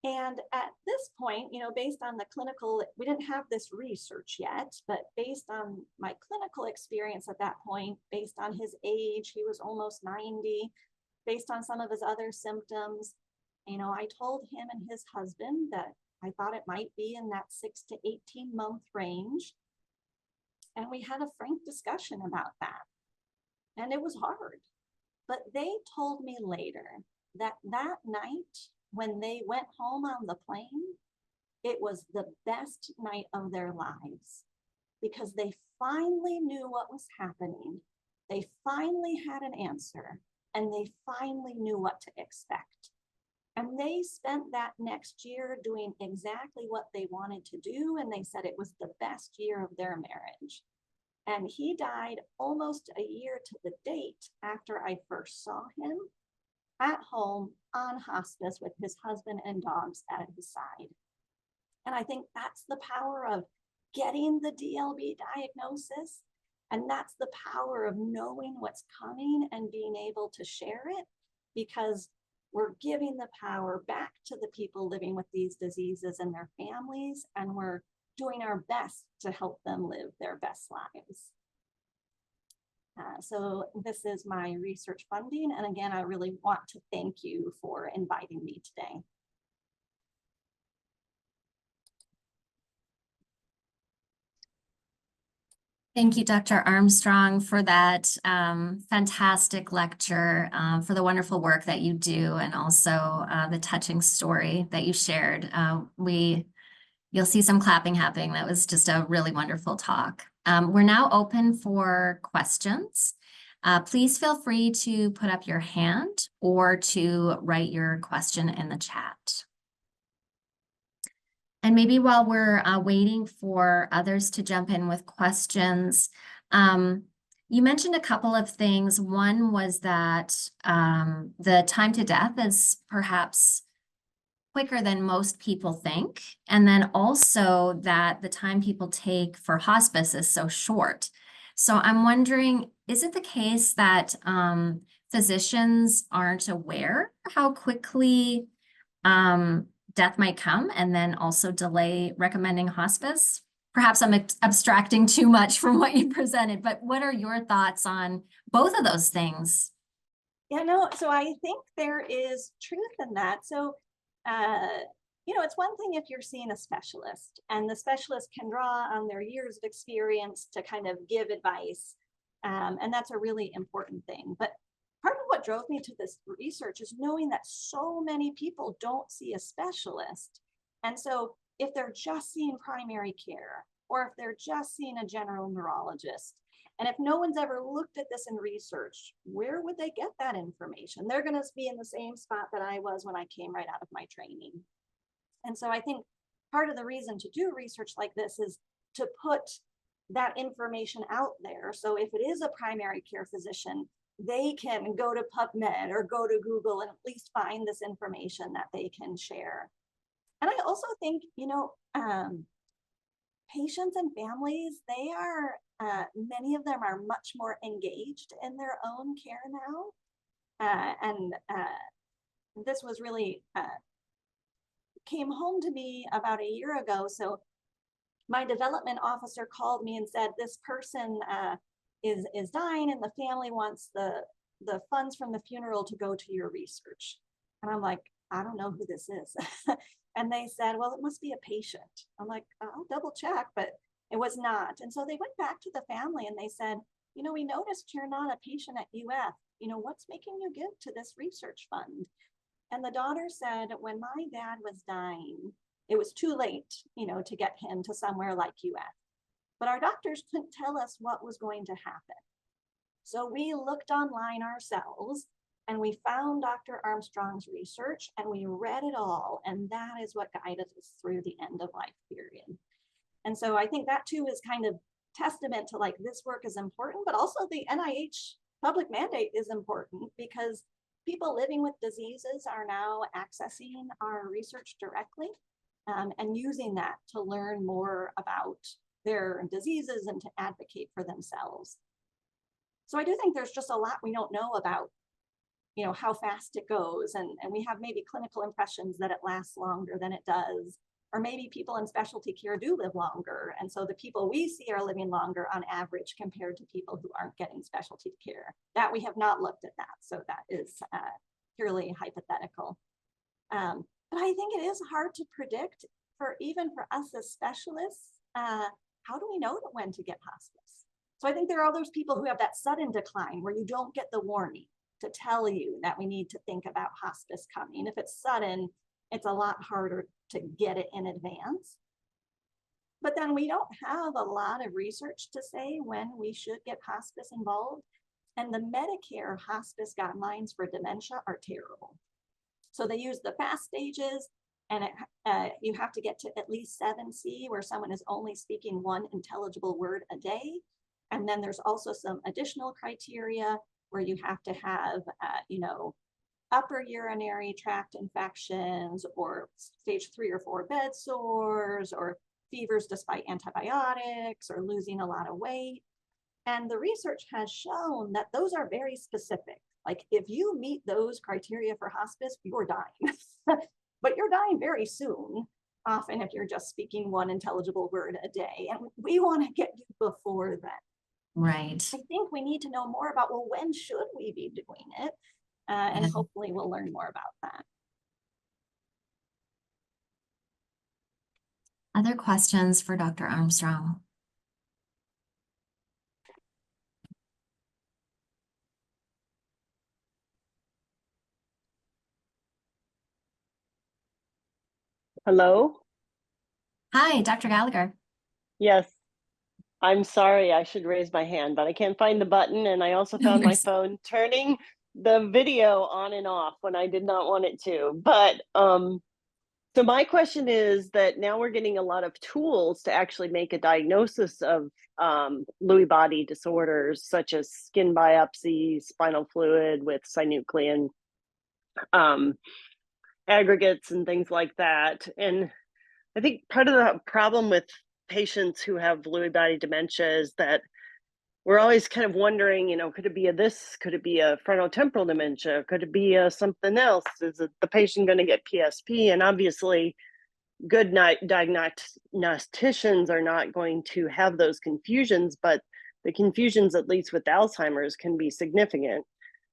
And at this point, based on the clinical, we didn't have this research yet, but based on my clinical experience at that point, based on his age, he was almost 90, based on some of his other symptoms, I told him and his husband that I thought it might be in that 6 to 18 month range. And we had a frank discussion about that. And it was hard. But they told me later that that night, when they went home on the plane, it was the best night of their lives because they finally knew what was happening. They finally had an answer and they finally knew what to expect. And they spent that next year doing exactly what they wanted to do. And they said it was the best year of their marriage. And he died almost a year to the date after I first saw him, at home on hospice with his husband and dogs at his side. And I think that's the power of getting the DLB diagnosis. And that's the power of knowing what's coming and being able to share it. Because we're giving the power back to the people living with these diseases and their families, and we're doing our best to help them live their best lives. So this is my research funding. And again, I really want to thank you for inviting me today. Thank you, Dr. Armstrong, for that fantastic lecture, for the wonderful work that you do, and also the touching story that you shared. You'll see some clapping happening. That was just a really wonderful talk. We're now open for questions. Please feel free to put up your hand or to write your question in the chat. And maybe while we're waiting for others to jump in with questions, you mentioned a couple of things. One was that the time to death is perhaps quicker than most people think. And then also that the time people take for hospice is so short. So I'm wondering, is it the case that physicians aren't aware how quickly death might come and then also delay recommending hospice? Perhaps I'm abstracting too much from what you presented, but what are your thoughts on both of those things? Yeah, no, so I think there is truth in that. So, it's one thing if you're seeing a specialist and the specialist can draw on their years of experience to kind of give advice. And that's a really important thing. But part of what drove me to this research is knowing that so many people don't see a specialist. And so if they're just seeing primary care, or if they're just seeing a general neurologist, and if no one's ever looked at this in research, where would they get that information? They're going to be in the same spot that I was when I came right out of my training. And so I think part of the reason to do research like this is to put that information out there. So if it is a primary care physician, they can go to PubMed or go to Google and at least find this information that they can share. And I also think, patients and families, they are, many of them are much more engaged in their own care now. And this was really, came home to me about a year ago. So my development officer called me and said, this person is dying and the family wants the funds from the funeral to go to your research. And I'm like, I don't know who this is. And they said, well, it must be a patient. I'm like, I'll double check, but it was not. And so they went back to the family and they said, we noticed you're not a patient at UF. What's making you give to this research fund? And the daughter said, when my dad was dying, it was too late, to get him to somewhere like UF. But our doctors couldn't tell us what was going to happen. So we looked online ourselves and we found Dr. Armstrong's research and we read it all. And that is what guided us through the end of life period. And so I think that too is kind of testament to this work is important, but also the NIH public mandate is important because people living with diseases are now accessing our research directly and using that to learn more about their diseases and to advocate for themselves. So I do think there's just a lot we don't know about, how fast it goes. And we have maybe clinical impressions that it lasts longer than it does. Or maybe people in specialty care do live longer. And so the people we see are living longer on average compared to people who aren't getting specialty care. That we have not looked at that. So that is purely hypothetical. But I think it is hard to predict even for us as specialists. How do we know when to get hospice? So I think there are those people who have that sudden decline where you don't get the warning to tell you that we need to think about hospice coming. If it's sudden, it's a lot harder to get it in advance. But then we don't have a lot of research to say when we should get hospice involved. And the Medicare hospice guidelines for dementia are terrible. So they use the fast stages and you have to get to at least 7C where someone is only speaking one intelligible word a day. And then there's also some additional criteria where you have to have, upper urinary tract infections or stage 3 or 4 bed sores or fevers despite antibiotics or losing a lot of weight. And the research has shown that those are very specific. Like if you meet those criteria for hospice, you're dying, but you're dying very soon. Often if you're just speaking one intelligible word a day, and we want to get you before then. Right. I think we need to know more about, well, when should we be doing it? And hopefully we'll learn more about that. Other questions for Dr. Armstrong? Hello? Hi, Dr. Gallagher. Yes, I'm sorry, I should raise my hand, but I can't find the button, and I also No found my worries. phone turning the video on and off when I did not want it to. But so my question is that now we're getting a lot of tools to actually make a diagnosis of Lewy body disorders, such as skin biopsy, spinal fluid with synuclein aggregates and things like that. And I think part of the problem with patients who have Lewy body dementia is that we're always kind of wondering, you know, could it be a this? Could it be a frontotemporal dementia? Could it be a something else? Is it the patient going to get PSP? And obviously, good diagnosticians are not going to have those confusions, but the confusions, at least with Alzheimer's, can be significant.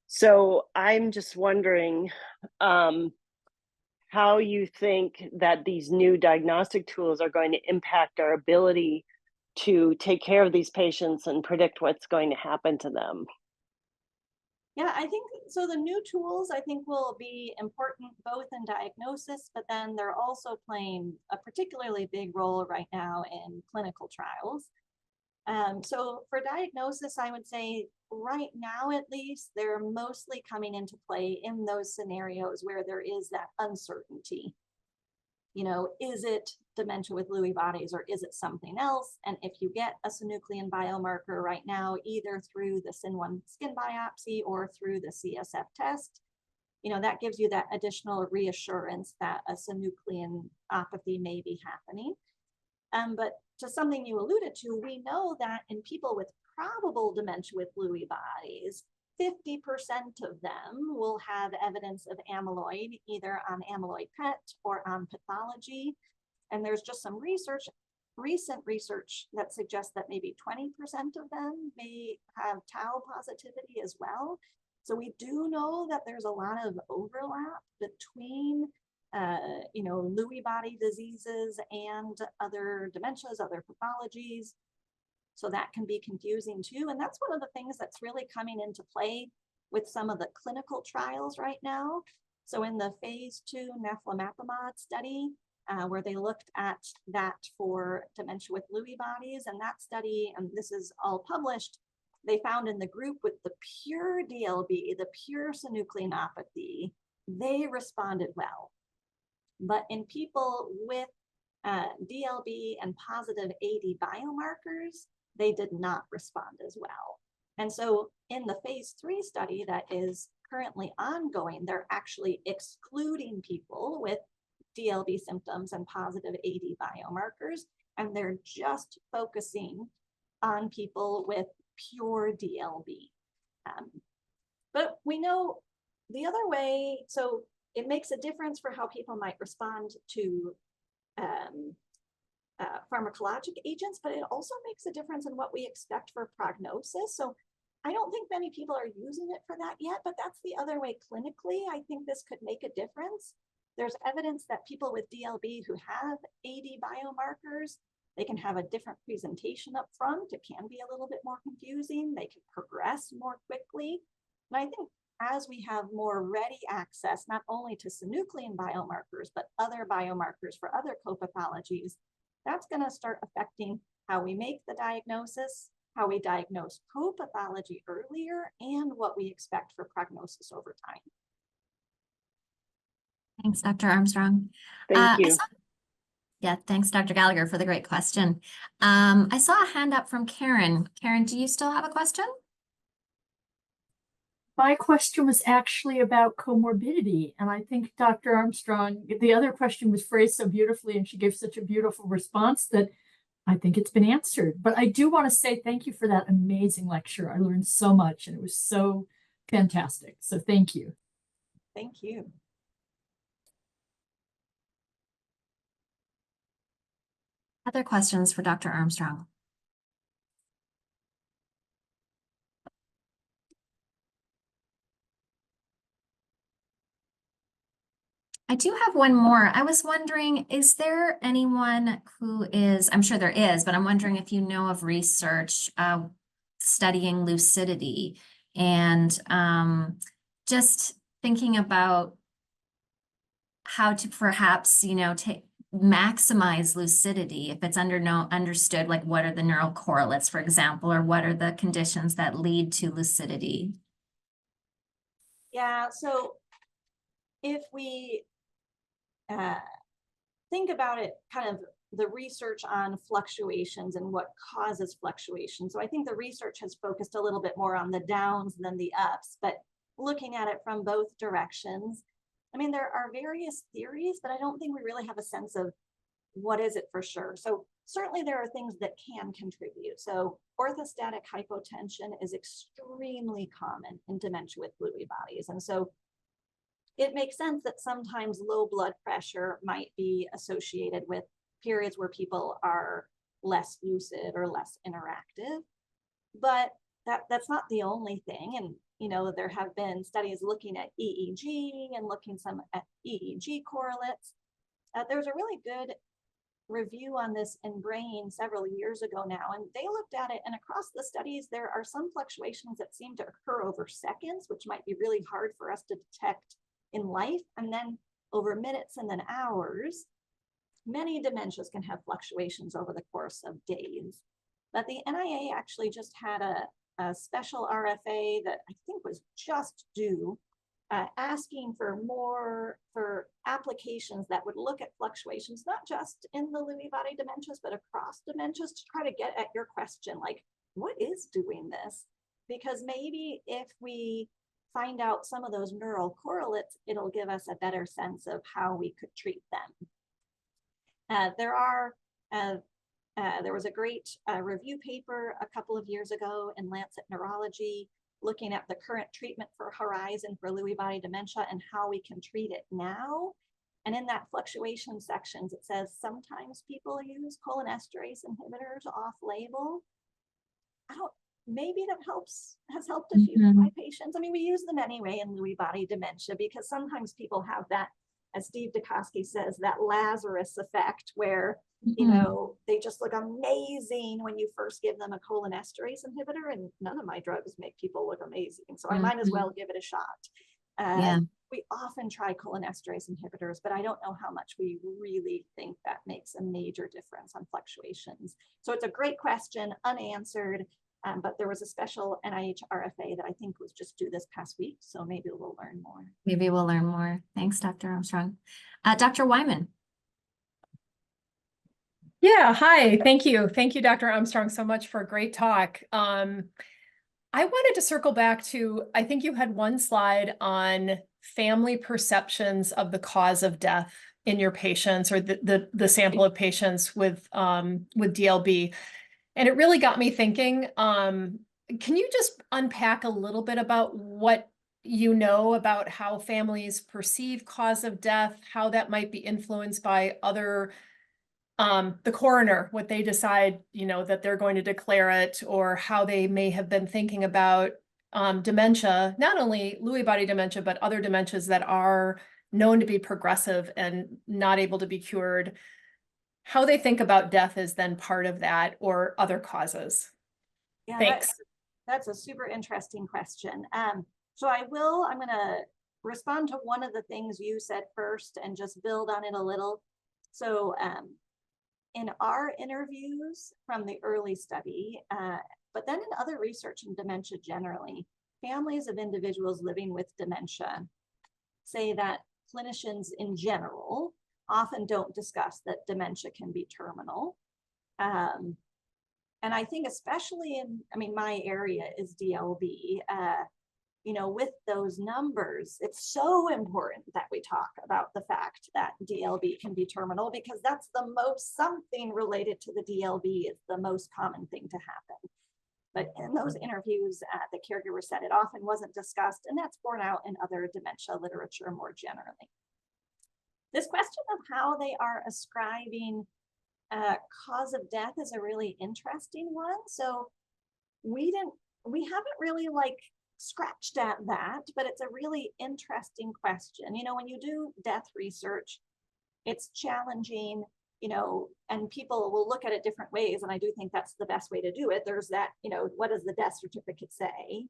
So I'm just wondering, how you think that these new diagnostic tools are going to impact our ability to take care of these patients and predict what's going to happen to them. Yeah, I think so. The new tools I think will be important both in diagnosis, but then they're also playing a particularly big role right now in clinical trials. So for diagnosis, I would say right now, at least, they're mostly coming into play in those scenarios where there is that uncertainty. You know, is it dementia with Lewy bodies or is it something else? And if you get a synuclein biomarker right now, either through the SYN1 skin biopsy or through the CSF test, you know, that gives you that additional reassurance that a synucleinopathy may be happening. But to something you alluded to, we know that in people with probable dementia with Lewy bodies, 50% of them will have evidence of amyloid, either on amyloid PET or on pathology. And there's just some research, recent research, that suggests that maybe 20% of them may have tau positivity as well. So we do know that there's a lot of overlap between you know, Lewy body diseases and other dementias, other pathologies. So that can be confusing too. And that's one of the things that's really coming into play with some of the clinical trials right now. So in the phase 2 neflamapimod study, where they looked at that for dementia with Lewy bodies, and that study, and this is all published, they found in the group with the pure DLB, the pure synucleinopathy, they responded well. But in people with DLB and positive AD biomarkers, they did not respond as well. And so in the phase 3 study that is currently ongoing, they're actually excluding people with DLB symptoms and positive AD biomarkers, and they're just focusing on people with pure DLB. But we know the other way, so it makes a difference for how people might respond to pharmacologic agents, but it also makes a difference in what we expect for prognosis. So I don't think many people are using it for that yet, but that's the other way clinically. I think this could make a difference. There's evidence that people with DLB who have AD biomarkers, they can have a different presentation up front. It can be a little bit more confusing. They can progress more quickly. And I think as we have more ready access, not only to synuclein biomarkers, but other biomarkers for other co-pathologies, that's going to start affecting how we make the diagnosis, how we diagnose co-pathology earlier, and what we expect for prognosis over time. Thanks, Dr. Armstrong. Thank you. Yeah, thanks, Dr. Gallagher, for the great question. I saw a hand up from Karen. Karen, do you still have a question? My question was actually about comorbidity, and I think Dr. Armstrong, the other question was phrased so beautifully, and she gave such a beautiful response that I think it's been answered. But I do want to say thank you for that amazing lecture. I learned so much, and it was so fantastic. So thank you. Thank you. Other questions for Dr. Armstrong? I do have one more. I was wondering, is there anyone who is, I'm sure there is, but I'm wondering if you know of research studying lucidity and just thinking about how to perhaps, maximize lucidity if it's understood, like what are the neural correlates, for example, or what are the conditions that lead to lucidity? Yeah, so if we think about it, kind of the research on fluctuations and what causes fluctuations. So I think the research has focused a little bit more on the downs than the ups, but looking at it from both directions, I mean, there are various theories, but I don't think we really have a sense of what is it for sure. So certainly there are things that can contribute. So orthostatic hypotension is extremely common in dementia with Lewy bodies. And so it makes sense that sometimes low blood pressure might be associated with periods where people are less lucid or less interactive. But that's not the only thing. And there have been studies looking at EEG and looking some at EEG correlates. There's a really good review on this in Brain several years ago now, and they looked at it, and across the studies, there are some fluctuations that seem to occur over seconds, which might be really hard for us to detect in life, and then over minutes and then hours. Many dementias can have fluctuations over the course of days. But the NIA actually just had a special RFA that I think was just due, asking for applications that would look at fluctuations, not just in the Lewy body dementias, but across dementias, to try to get at your question, like, what is doing this? Because maybe if we find out some of those neural correlates, it'll give us a better sense of how we could treat them. There was a great review paper a couple of years ago in Lancet Neurology looking at the current treatment for Horizon for Lewy body dementia and how we can treat it now. And in that fluctuation sections, it says sometimes people use cholinesterase inhibitors off-label. Maybe that has helped a few of my patients. I mean, we use them anyway in Lewy body dementia because sometimes people have that, as Steve Dukosky says, that Lazarus effect where, they just look amazing when you first give them a cholinesterase inhibitor, and none of my drugs make people look amazing. So I might as well give it a shot. We often try cholinesterase inhibitors, but I don't know how much we really think that makes a major difference on fluctuations. So it's a great question, unanswered. But there was a special NIH RFA that I think was just due this past week. So maybe we'll learn more. Maybe we'll learn more. Thanks, Dr. Armstrong. Dr. Wyman. Yeah, hi. Thank you. Thank you, Dr. Armstrong, so much for a great talk. I wanted to circle back to, I think you had one slide on family perceptions of the cause of death in your patients, or the sample of patients with DLB. And it really got me thinking, can you just unpack a little bit about what you know about how families perceive cause of death, how that might be influenced by other, the coroner, what they decide, that they're going to declare it, or how they may have been thinking about dementia, not only Lewy body dementia, but other dementias that are known to be progressive and not able to be cured. How they think about death is then part of that, or other causes. Yeah, thanks. That's a super interesting question. So I'm going to respond to one of the things you said first and just build on it a little. So in our interviews from the early study, but then in other research in dementia generally, families of individuals living with dementia say that clinicians in general often don't discuss that dementia can be terminal. And I think especially my area is DLB, with those numbers, it's so important that we talk about the fact that DLB can be terminal, because that's the most, something related to the DLB is the most common thing to happen. But in those interviews, the caregiver said it often wasn't discussed, and that's borne out in other dementia literature more generally. This question of how they are ascribing cause of death is a really interesting one. So we haven't really like scratched at that, but it's a really interesting question. You know, when you do death research, it's challenging, you know, and people will look at it different ways. And I do think that's the best way to do it. There's that, you know, what does the death certificate say?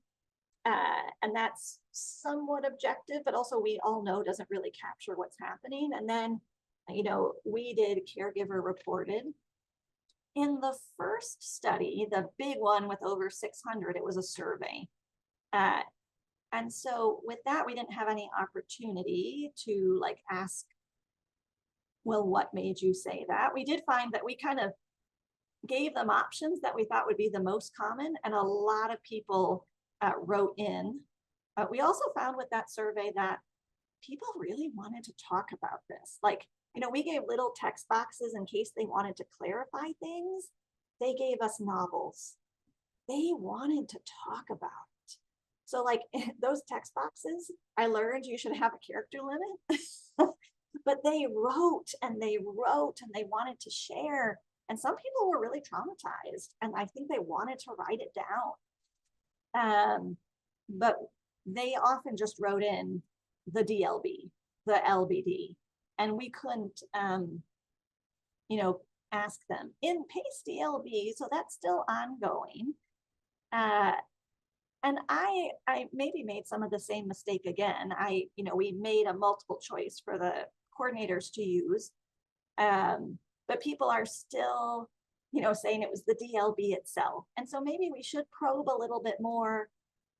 And that's somewhat objective, but also we all know doesn't really capture what's happening. And then, you know, we did caregiver reported. In the first study, the big one with over 600, it was a survey. And so with that, we didn't have any opportunity to like ask, well, what made you say that? We did find that we kind of gave them options that we thought would be the most common, and a lot of people wrote in. We also found with that survey that people really wanted to talk about this. Like, you know, we gave little text boxes in case they wanted to clarify things. They gave us novels. They wanted to talk about it. So like those text boxes, I learned you should have a character limit, but they wrote and they wrote and they wanted to share. And some people were really traumatized, and I think they wanted to write it down. But they often just wrote in the DLB, the LBD, and we couldn't, you know, ask them in PACE DLB. So that's still ongoing. And I maybe made some of the same mistake again. You know, we made a multiple choice for the coordinators to use, but people are still, you know, saying it was the DLB itself. And so maybe we should probe a little bit more.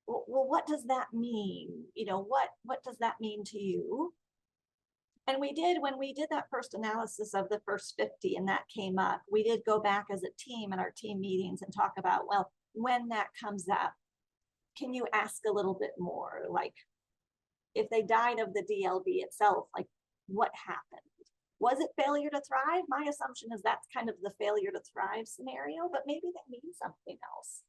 Well, what does that mean? You know, what does that mean to you? And we did, when we did that first analysis of the first 50 and that came up, we did go back as a team in our team meetings and talk about, well, when that comes up, can you ask a little bit more? Like, if they died of the DLB itself, like what happened? Was it failure to thrive? My assumption is that's kind of the failure to thrive scenario, but maybe that means something else.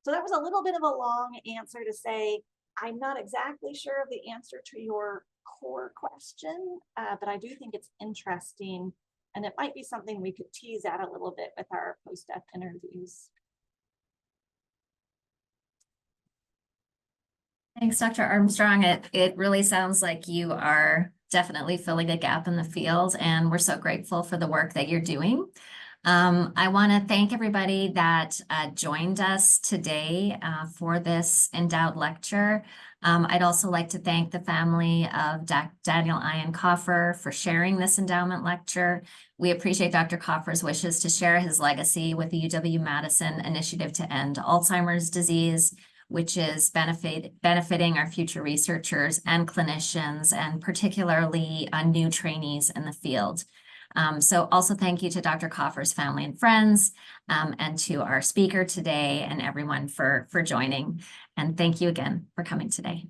So that was a little bit of a long answer to say, I'm not exactly sure of the answer to your core question, but I do think it's interesting, and it might be something we could tease out a little bit with our post-death interviews. Thanks, Dr. Armstrong. It really sounds like you are definitely filling a gap in the field, and we're so grateful for the work that you're doing. I want to thank everybody that joined us today for this endowed lecture. I'd also like to thank the family of Daniel Ian Kaufer for sharing this endowment lecture. We appreciate Dr. Kaufer's wishes to share his legacy with the UW-Madison Initiative to End Alzheimer's Disease, which is benefiting our future researchers and clinicians, and particularly new trainees in the field. So also thank you to Dr. Kaufer's family and friends, and to our speaker today and everyone for joining. And thank you again for coming today.